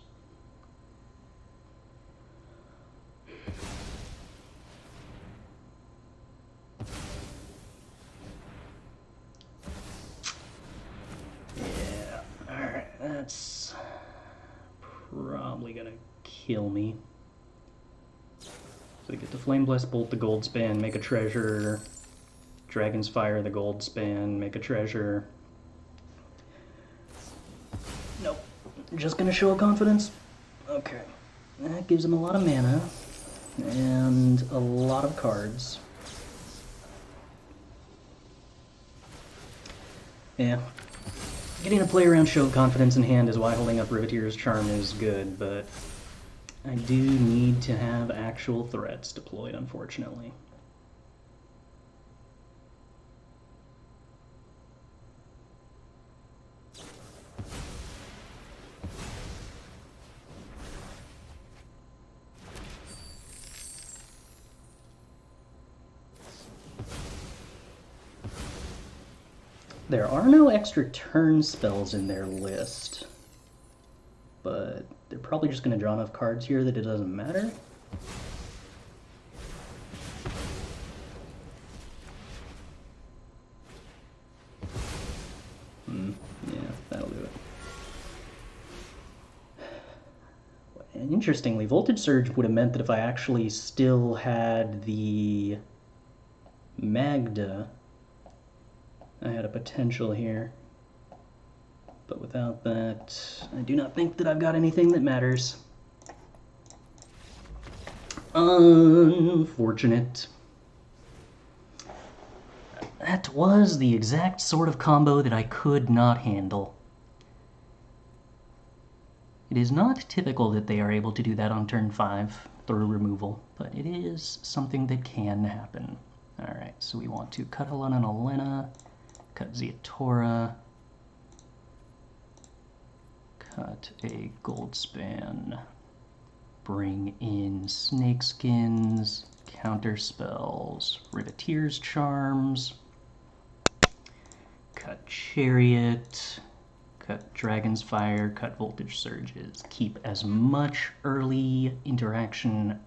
[SPEAKER 1] Yeah, alright, that's probably gonna kill me. So they get to Flame Blessed Bolt the Goldspan, make a treasure. Dragon's Fire, the Goldspan, make a treasure. Nope. Just gonna Show a Confidence? Okay. That gives him a lot of mana. And a lot of cards. Yeah. Getting to play around Show of Confidence in hand is why holding up Riveteers Charm is good, but I do need to have actual threats deployed, unfortunately. There are no extra turn spells in their list, but they're probably just going to draw enough cards here that it doesn't matter. Yeah, that'll do it. And interestingly, Voltage Surge would have meant that if I actually still had the Magda, I had a potential here, but without that, I do not think that I've got anything that matters. Unfortunate. That was the exact sort of combo that I could not handle. It is not typical that they are able to do that on turn 5 through removal, but it is something that can happen. Alright, so we want to cut Halana and Alena. Cut Ziatora, Cut a Goldspan. Bring in Snakeskins, counter spells, Riveteers Charms. Cut Chariot. Cut Dragon's Fire, cut Voltage Surges. Keep as much early interaction,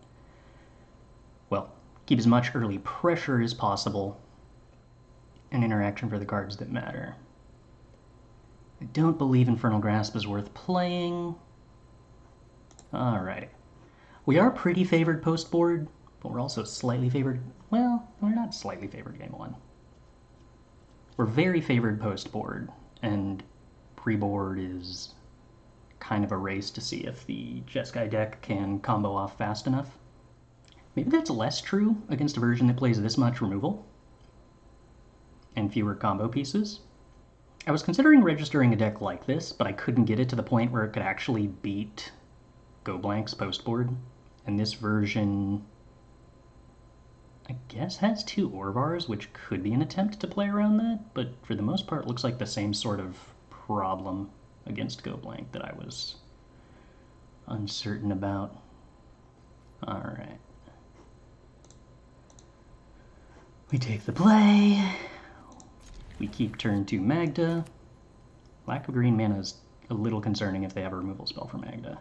[SPEAKER 1] well, keep as much early pressure as possible and interaction for the cards that matter. I don't believe Infernal Grasp is worth playing. Alright. We are pretty favored post-board, but we're also slightly favored. Well, we're not slightly favored game one. We're very favored post-board, and pre-board is kind of a race to see if the Jeskai deck can combo off fast enough. Maybe that's less true against a version that plays this much removal and fewer combo pieces. I was considering registering a deck like this, but I couldn't get it to the point where it could actually beat Go Blank's post-board. And this version, I guess, has 2 Orvars, which could be an attempt to play around that, but for the most part looks like the same sort of problem against Go Blank that I was uncertain about. Alright. We take the play. We keep turn 2 Magda. Lack of green mana is a little concerning if they have a removal spell for Magda.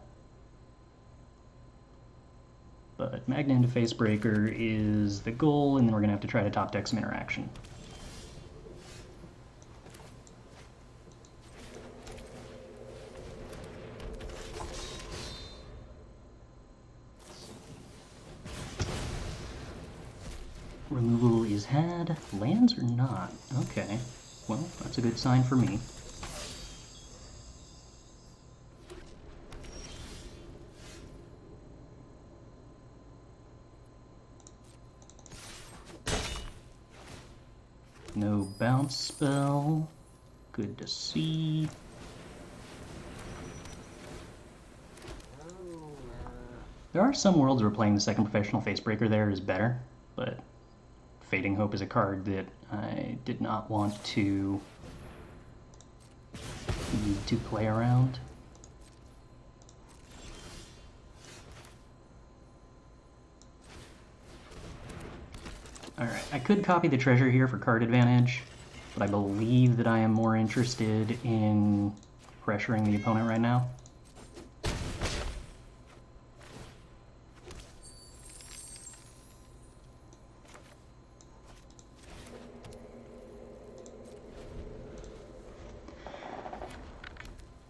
[SPEAKER 1] But Magda into Facebreaker is the goal, and then we're going to have to try to top deck some interaction. Removal is had. Lands or not? Okay. Well, that's a good sign for me. No bounce spell. Good to see. There are some worlds where playing the second professional Facebreaker there is better, but Fading Hope is a card that I did not want to need to play around. Alright, I could copy the treasure here for card advantage, but I believe that I am more interested in pressuring the opponent right now.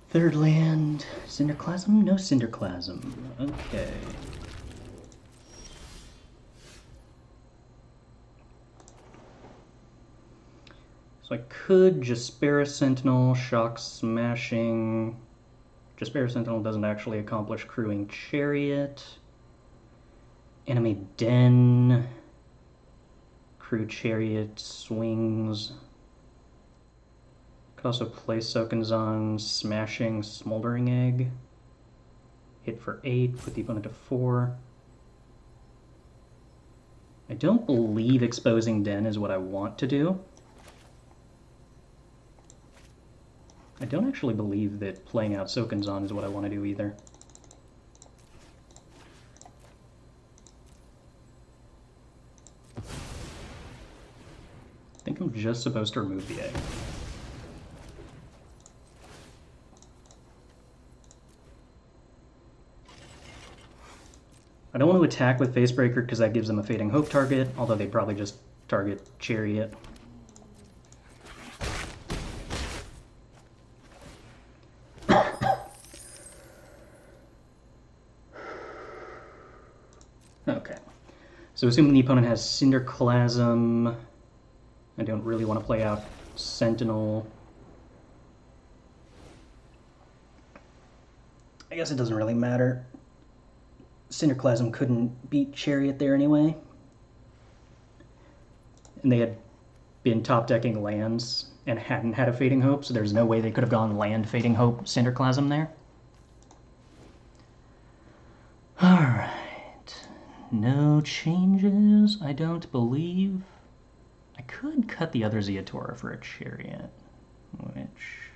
[SPEAKER 1] Third land, Cinderclasm? No Cinderclasm. Okay. So I could Jaspera Sentinel, Shock Smashing. Jaspera Sentinel doesn't actually accomplish crewing Chariot. Enemy Den. Crew Chariot swings. Could also play Sokenzan, Smashing Smoldering Egg. Hit for 8, put the opponent to 4. I don't believe exposing Den is what I want to do. I don't actually believe that playing out Sokenzan is what I want to do either. I think I'm just supposed to remove the egg. I don't want to attack with Facebreaker because that gives them a Fading Hope target, although they'd probably just target Chariot. Okay. So assuming the opponent has Cinderclasm, I don't really want to play out Sentinel. I guess it doesn't really matter. Cinderclasm couldn't beat Chariot there anyway. And they had been top-decking lands and hadn't had a Fading Hope, so there's no way they could have gone land Fading Hope Cinderclasm there. Alright. No changes, I don't believe. I could cut the other Ziatora for a Chariot, which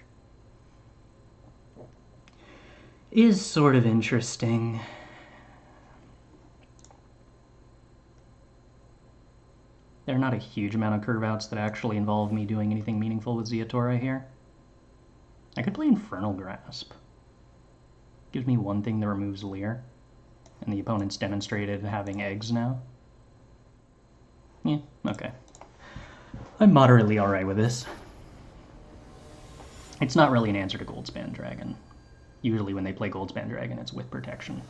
[SPEAKER 1] is sort of interesting. There are not a huge amount of curve outs that actually involve me doing anything meaningful with Ziatora here. I could play Infernal Grasp. Gives me one thing that removes Lair, and the opponent's demonstrated having eggs now. Yeah, okay. I'm moderately alright with this. It's not really an answer to Goldspan Dragon. Usually when they play Goldspan Dragon, it's with protection.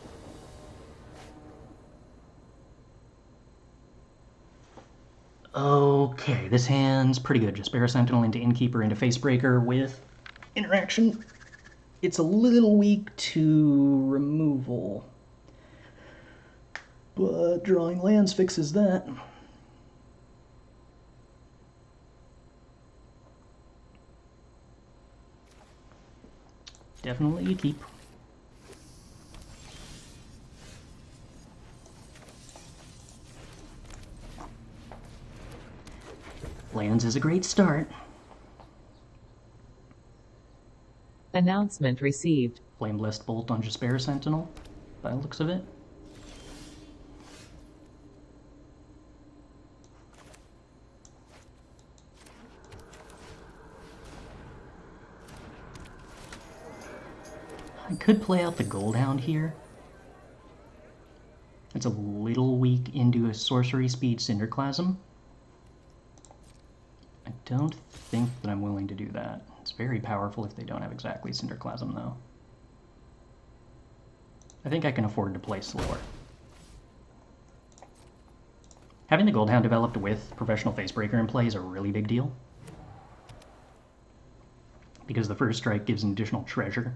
[SPEAKER 1] Okay, this hand's pretty good. Jaspera Sentinel into Innkeeper into Facebreaker with interaction. It's a little weak to removal, but drawing lands fixes that. Definitely you keep. Lands is a great start.
[SPEAKER 2] Announcement received.
[SPEAKER 1] Flameblessed Bolt on Jaspera Sentinel, by the looks of it. I could play out the Goldhound here. It's a little weak into a sorcery speed Cinderclasm. I don't think that I'm willing to do that. It's very powerful if they don't have exactly Cinderclasm, though. I think I can afford to play slower. Having the Goldhound developed with Professional Facebreaker in play is a really big deal, because the first strike gives an additional treasure.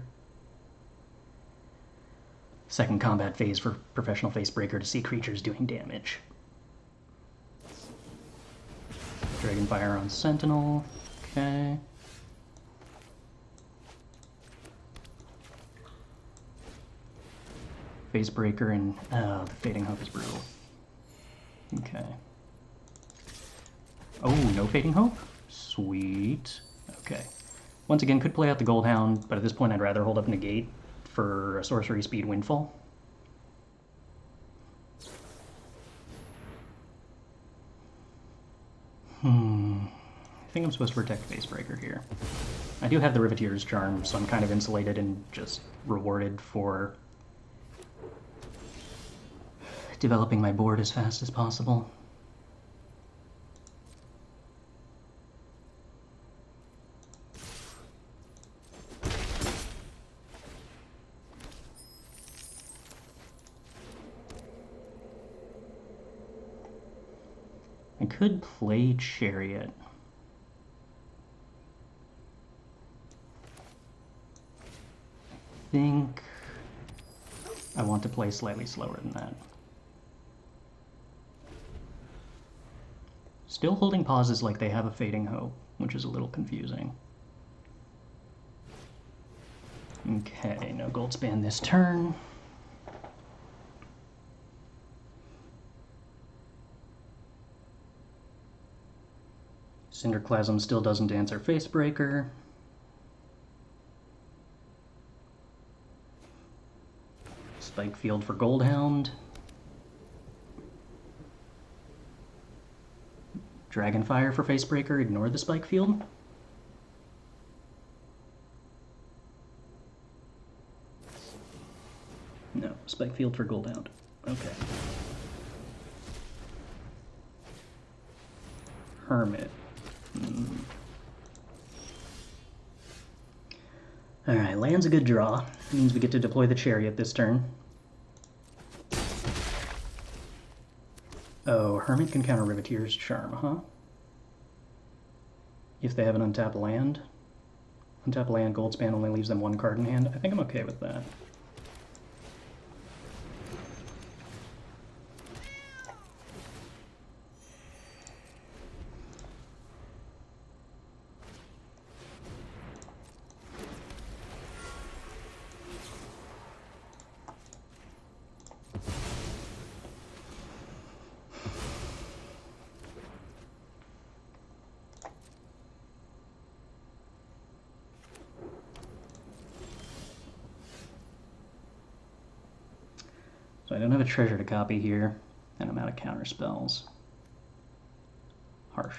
[SPEAKER 1] Second combat phase for Professional Facebreaker to see creatures doing damage. Dragonfire on Sentinel. Okay. Facebreaker and the Fading Hope is brutal. Okay. Oh, no Fading Hope? Sweet. Okay. Once again, could play out the Goldhound, but at this point I'd rather hold up Negate for a sorcery speed Windfall. I think I'm supposed to protect Facebreaker here. I do have the Riveteers Charm, so I'm kind of insulated and just rewarded for developing my board as fast as possible. I could play Chariot. I think I want to play slightly slower than that. Still holding pauses like they have a Fading Hope, which is a little confusing. Okay, no Goldspan this turn. Cinderclasm still doesn't answer Facebreaker. Spike Field for Goldhound. Dragonfire for Facebreaker, ignore the Spike Field. No, Spike Field for Goldhound. Okay. Hermit. Alright, land's a good draw. It means we get to deploy the Chariot this turn. Oh, Hermit can counter Riveteers Charm, huh? If they have an untapped land. Untapped land, Goldspan only leaves them one card in hand. I think I'm okay with that. So I don't have a treasure to copy here, and I'm out of counter spells. Harsh.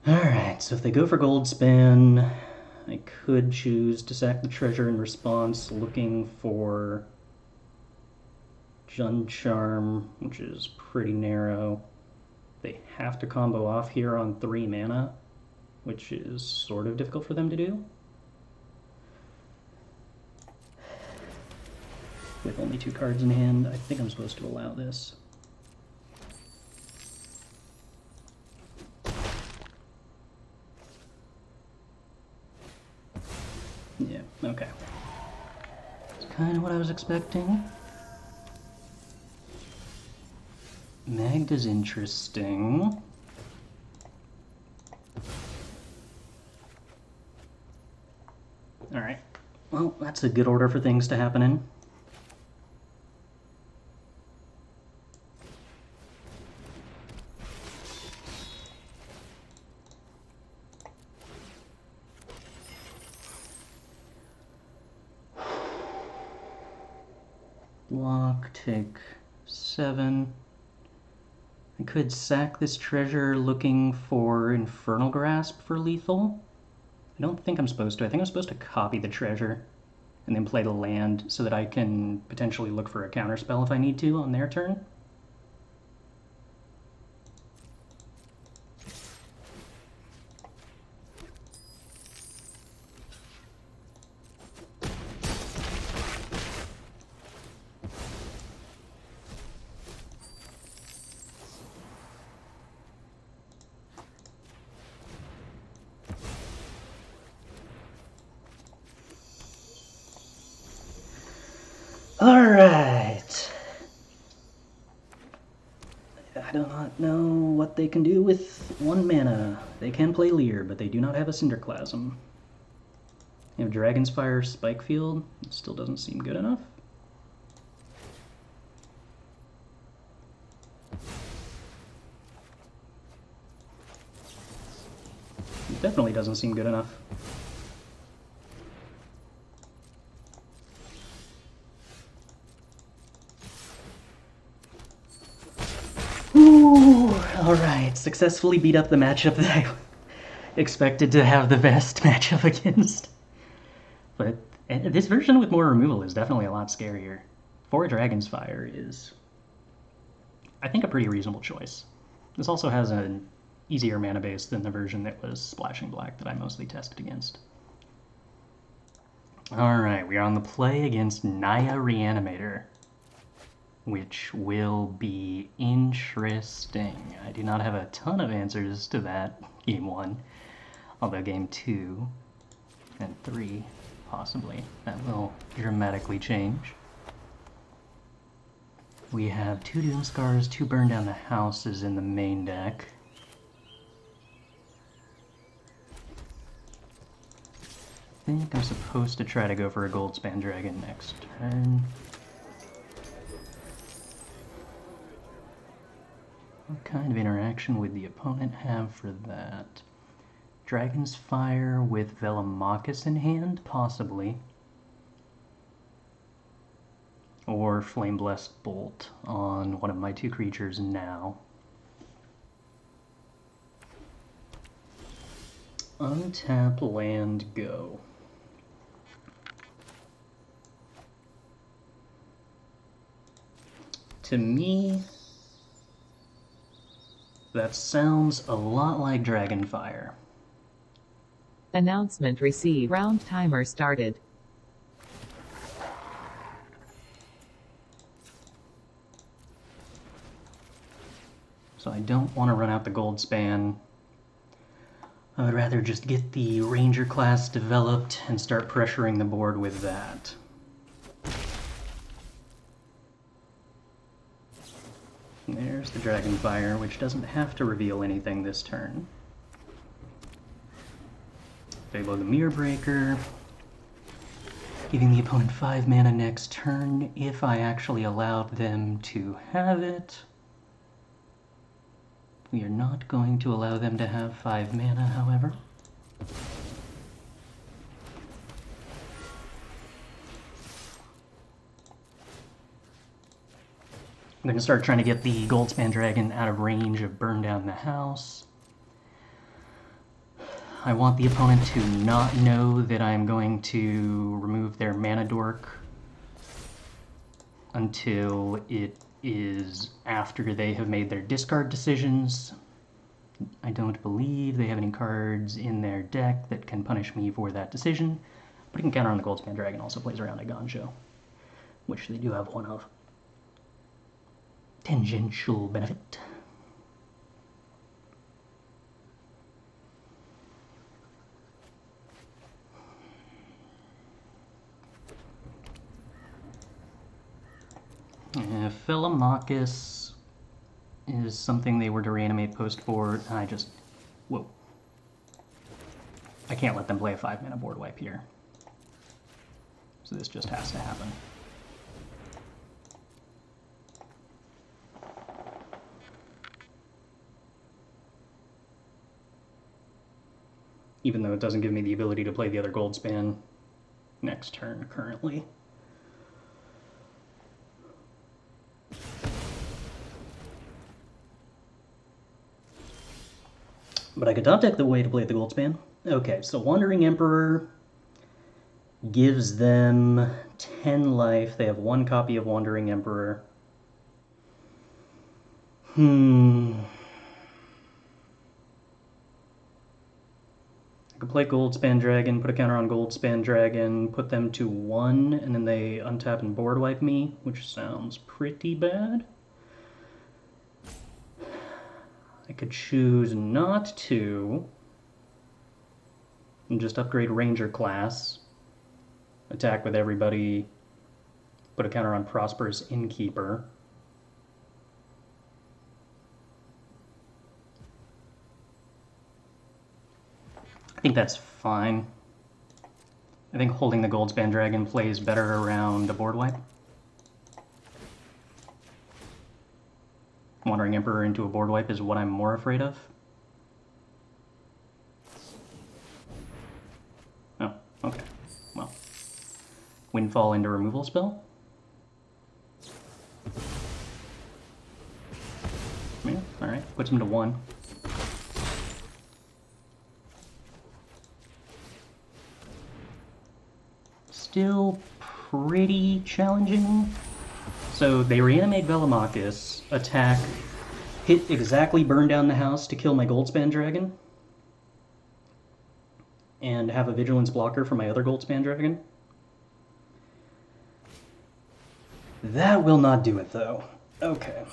[SPEAKER 1] Alright, so if they go for Goldspan, I could choose to sack the treasure in response, looking for Jund Charm, which is pretty narrow. They have to combo off here on 3 mana, which is sort of difficult for them to do. With only 2 cards in hand, I think I'm supposed to allow this. Yeah, okay. That's kind of what I was expecting. Magda's interesting. Alright. Well, that's a good order for things to happen in. Block, take 7. I could sack this treasure looking for Infernal Grasp for lethal. I don't think I'm supposed to. I think I'm supposed to copy the treasure and then play the land so that I can potentially look for a counterspell if I need to on their turn. Alright. I do not know what they can do with 1 mana. They can play Lair, but they do not have a Cinderclasm. They have Dragon's Fire, Spikefield. It still doesn't seem good enough. It definitely doesn't seem good enough. Ooh, alright, successfully beat up the matchup that I expected to have the best matchup against. But this version with more removal is definitely a lot scarier. 4 Dragon's Fire is, I think, a pretty reasonable choice. This also has an easier mana base than the version that was Splashing Black that I mostly tested against. Alright, we are on the play against Naya Reanimator, which will be interesting. I do not have a ton of answers to that game 1, although game 2 and 3, possibly, that will dramatically change. We have 2 Doomskars, 2 Burn Down the Houses in the main deck. I think I'm supposed to try to go for a Goldspan Dragon next turn. What kind of interaction would the opponent have for that? Dragon's Fire with Velomachus in hand? Possibly. Or Flame Blessed Bolt on one of my 2 creatures now. Untap, land, go. To me, that sounds a lot like Dragonfire.
[SPEAKER 2] Announcement received. Round timer started.
[SPEAKER 1] So I don't want to run out the Goldspan. I would rather just get the Ranger class developed and start pressuring the board with that. There's the Dragonfire, which doesn't have to reveal anything this turn. Fable the Mirror Breaker, giving the opponent 5 mana next turn if I actually allowed them to have it. We are not going to allow them to have 5 mana, however. I'm going to start trying to get the Goldspan Dragon out of range of Burn Down the House. I want the opponent to not know that I'm going to remove their Mana Dork until it is after they have made their discard decisions. I don't believe they have any cards in their deck that can punish me for that decision, but I can counter on the Goldspan Dragon also plays around a Ganjo, which they do have one of. Tangential benefit. If Philomagus is something they were to reanimate post-board, whoa. I can't let them play a 5-mana board wipe here. So this just has to happen. Even though it doesn't give me the ability to play the other Goldspan next turn currently. But I could top deck the way to play the Goldspan. Okay, so Wandering Emperor gives them 10 life. They have 1 copy of Wandering Emperor. I could play Goldspan Dragon, put a counter on Goldspan Dragon, put them to 1, and then they untap and board wipe me, which sounds pretty bad. I could choose not to, and just upgrade Ranger class, attack with everybody, put a counter on Prosperous Innkeeper. I think that's fine. I think holding the Goldspan Dragon plays better around a board wipe. Wandering Emperor into a board wipe is what I'm more afraid of. Oh, okay. Well. Windfall into removal spell? Yeah, alright. Puts him to 1. Still pretty challenging. So they reanimate Velomachus, attack, hit exactly Burn Down the House to kill my Goldspan Dragon, and have a Vigilance blocker for my other Goldspan Dragon. That will not do it, though. Okay.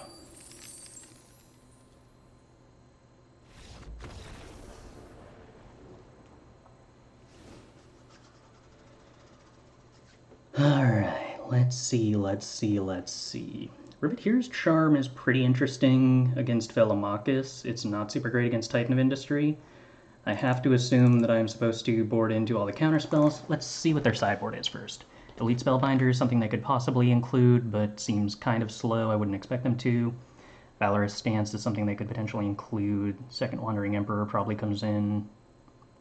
[SPEAKER 1] Alright, let's see. Riveteers Charm is pretty interesting against Velomachus. It's not super great against Titan of Industry. I have to assume that I'm supposed to board into all the counterspells. Let's see what their sideboard is first. Elite Spellbinder is something they could possibly include, but seems kind of slow. I wouldn't expect them to. Valorous Stance is something they could potentially include. Second Wandering Emperor probably comes in.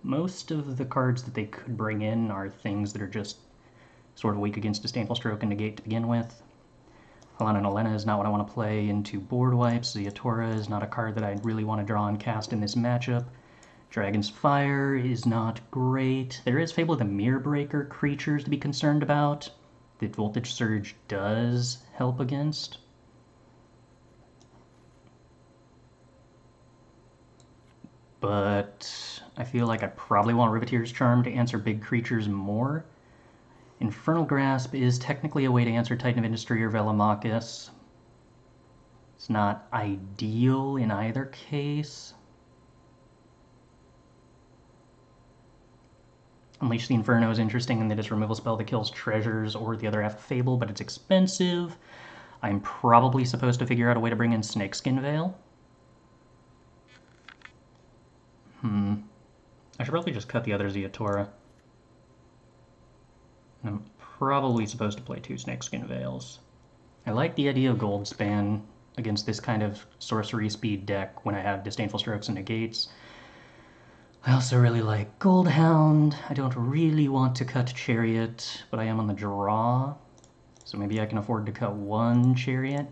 [SPEAKER 1] Most of the cards that they could bring in are things that are just sort of weak against Disdainful Stroke and Negate to begin with. Halana and Alena is not what I want to play into board wipes. Ziatora is not a card that I'd really want to draw and cast in this matchup. Dragon's Fire is not great. There is Fable of the Mirror Breaker creatures to be concerned about that Voltage Surge does help against. But I feel like I probably want Riveteers Charm to answer big creatures more. Infernal Grasp is technically a way to answer Titan of Industry or Velomachus. It's not ideal in either case. Unleash the Inferno is interesting in that it's a removal spell that kills treasures or the other half of Fable, but it's expensive. I'm probably supposed to figure out a way to bring in Snakeskin Veil. I should probably just cut the other Ziatora. I'm probably supposed to play 2 Snakeskin Veils. I like the idea of Goldspan against this kind of sorcery speed deck when I have Disdainful Strokes and Negates. I also really like Goldhound. I don't really want to cut Chariot, but I am on the draw, so maybe I can afford to cut 1 Chariot.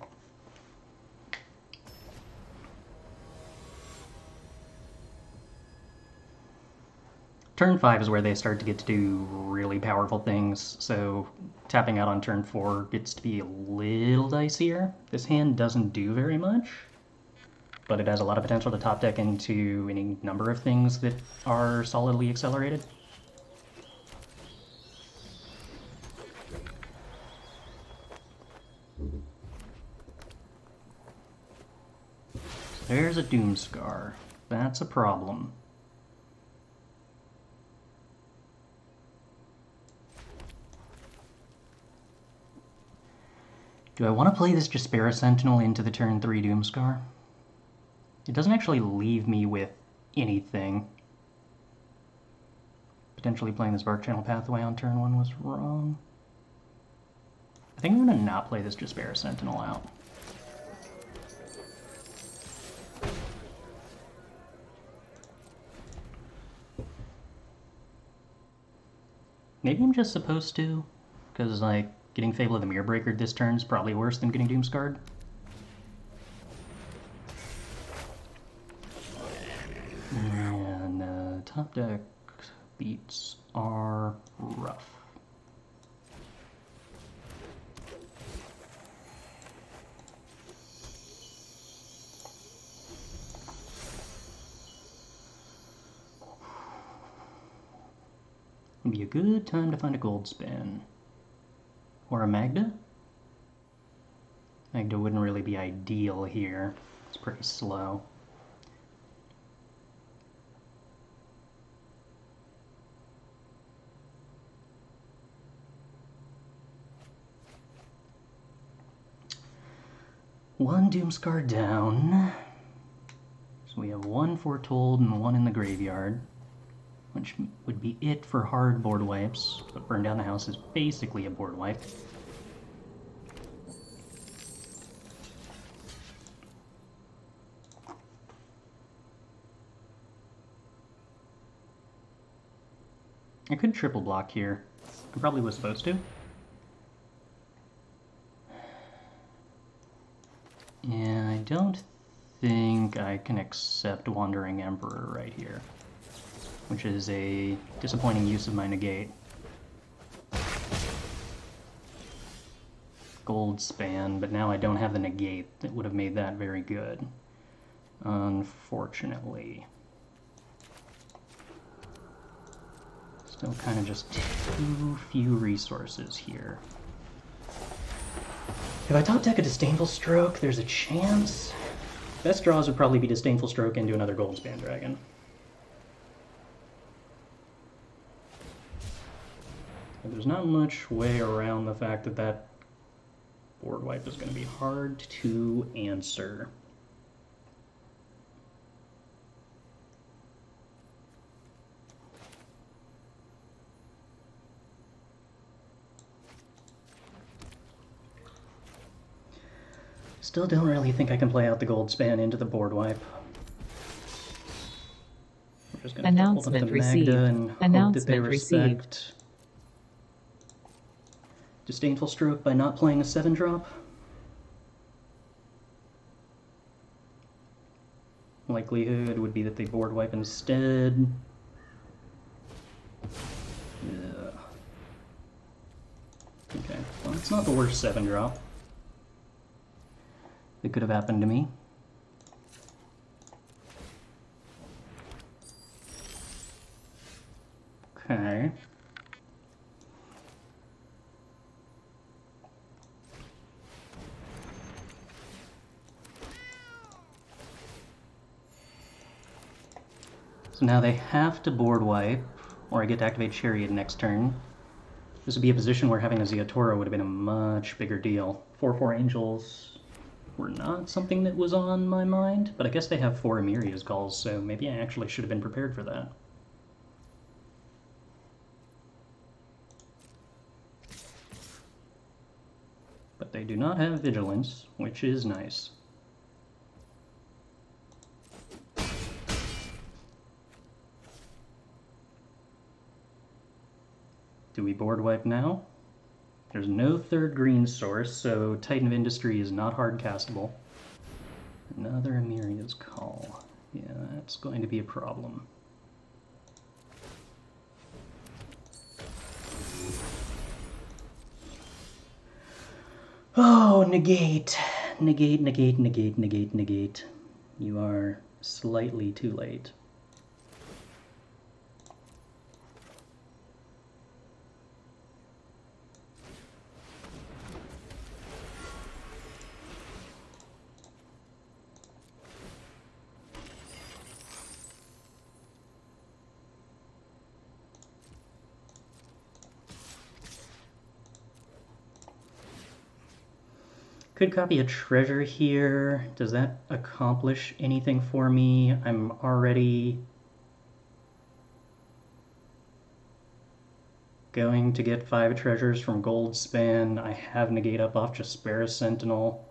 [SPEAKER 1] Turn 5 is where they start to get to do really powerful things, so tapping out on turn 4 gets to be a little dicier. This hand doesn't do very much, but it has a lot of potential to top deck into any number of things that are solidly accelerated. There's a Doomscar. That's a problem. Do I want to play this Jaspera Sentinel into the turn 3 Doomscar? It doesn't actually leave me with anything. Potentially playing this Barkchannel Pathway on turn 1 was wrong. I think I'm going to not play this Jaspera Sentinel out. Maybe I'm just supposed to, because, like, getting Fable of the Mirrorbreaker this turn is probably worse than getting Doomscarred. And top deck beats are rough. Would be a good time to find a Goldspan. Or a Magda? Magda wouldn't really be ideal here. It's pretty slow. One Doomscar down. So we have 1 Foretold and 1 in the graveyard, which would be it for hard board wipes, but Burn Down the House is basically a board wipe. I could triple block here. I probably was supposed to. And I don't think I can accept Wandering Emperor right here, which is a disappointing use of my negate. Goldspan, but now I don't have the negate that would have made that very good, unfortunately. Still kind of just too few resources here. If I top deck a Disdainful Stroke, there's a chance. Best draws would probably be Disdainful Stroke into another Goldspan Dragon. But there's not much way around the fact that that board wipe is going to be hard to answer. Still don't really think I can play out the Goldspan into the board wipe. We're just going to hold up the Magda and hope that they respect Disdainful Stroke by not playing a 7-drop. Likelihood would be that they board wipe instead. Yeah. Okay, well, it's not the worst 7-drop that could have happened to me. Okay. So now they have to board wipe, or I get to activate Chariot next turn. This would be a position where having a Ziatora would have been a much bigger deal. 4/4 Angels were not something that was on my mind, but I guess they have 4 Emiria's calls, so maybe I actually should have been prepared for that. But they do not have Vigilance, which is nice. Do we board wipe now? There's no third green source, so Titan of Industry is not hard castable. Another Emiria's Call. Yeah, that's going to be a problem. Oh, negate. Negate, negate, negate, negate, negate. You are slightly too late. Could copy a treasure here. Does that accomplish anything for me? I'm already going to get 5 treasures from Goldspan. I have negate up off Jaspera Sentinel.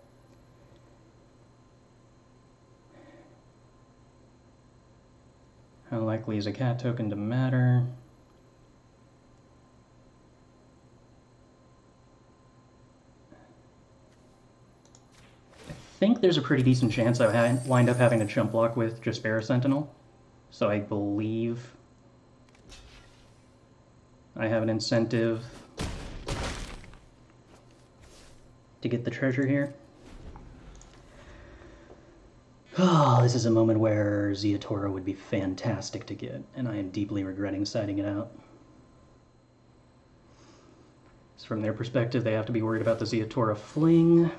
[SPEAKER 1] How likely is a cat token to matter? I think there's a pretty decent chance I wind up having a chump block with Jaspera Sentinel, so I believe I have an incentive to get the treasure here. Oh, this is a moment where Ziatora would be fantastic to get, and I am deeply regretting siding it out. So from their perspective, they have to be worried about the Ziatora fling.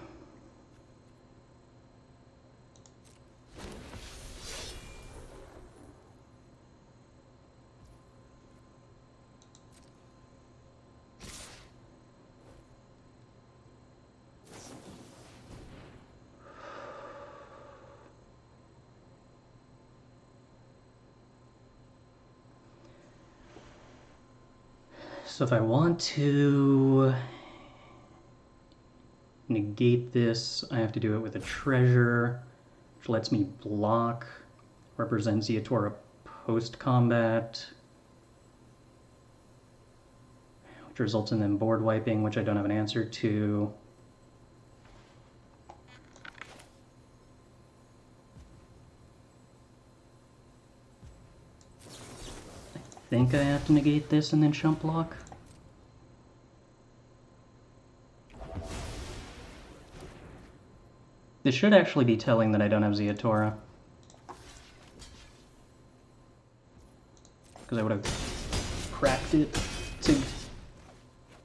[SPEAKER 1] So if I want to negate this, I have to do it with a treasure, which lets me block, represent Ziatora post-combat, which results in them board wiping, which I don't have an answer to. I think I have to negate this and then chump block. This should actually be telling that I don't have Ziatora, because I would have cracked it to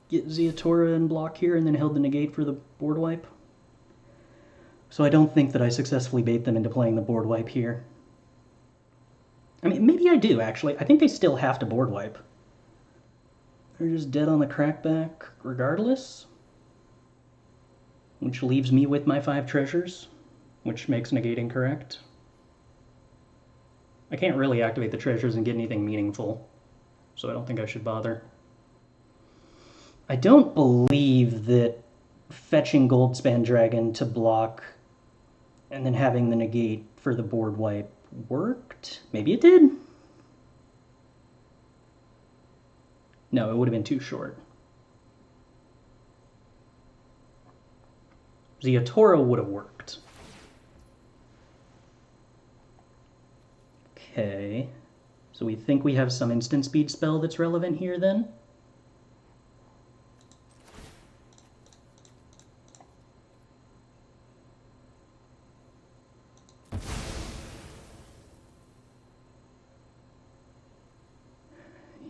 [SPEAKER 1] get Ziatora and block here and then held the negate for the board wipe. So I don't think that I successfully bait them into playing the board wipe here. I mean, maybe I do, actually. I think they still have to board wipe. They're just dead on the crackback regardless. Which leaves me with my 5 treasures, which makes negating correct. I can't really activate the treasures and get anything meaningful, so I don't think I should bother. I don't believe that fetching Goldspan Dragon to block and then having the negate for the board wipe worked. Maybe it did. No, it would have been too short. Ziatora would have worked. Okay, so we think we have some instant speed spell that's relevant here then?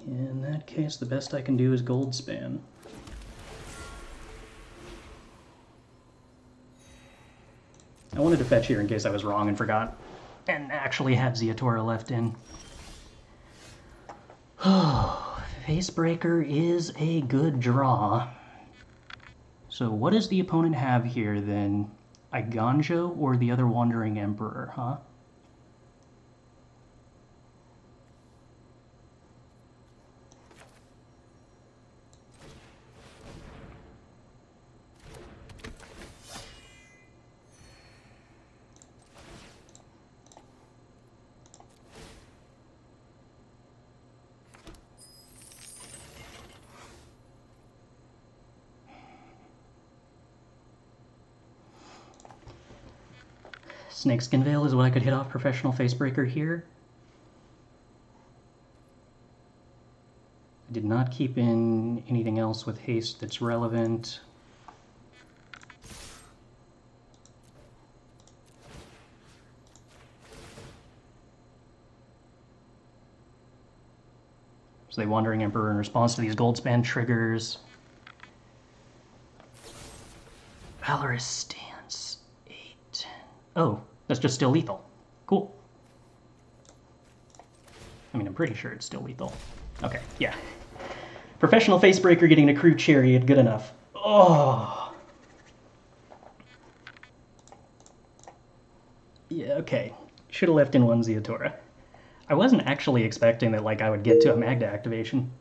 [SPEAKER 1] In that case, the best I can do is Goldspan. I wanted to fetch here in case I was wrong and forgot, and actually had Ziatora left in. Facebreaker is a good draw. So what does the opponent have here then? Iganjo or the other Wandering Emperor, huh? Snakeskin Veil is what I could hit off Professional Facebreaker here. I did not keep in anything else with haste that's relevant. So they Wandering Emperor in response to these Goldspan triggers. Valorous Stance, 8. Oh, that's just still lethal. Cool. I mean, I'm pretty sure it's still lethal. Okay, yeah. Professional Facebreaker getting a crew Chariot, good enough. Oh! Yeah, okay. Should have left in one Ziatora. I wasn't actually expecting that, like, I would get to a Magda activation.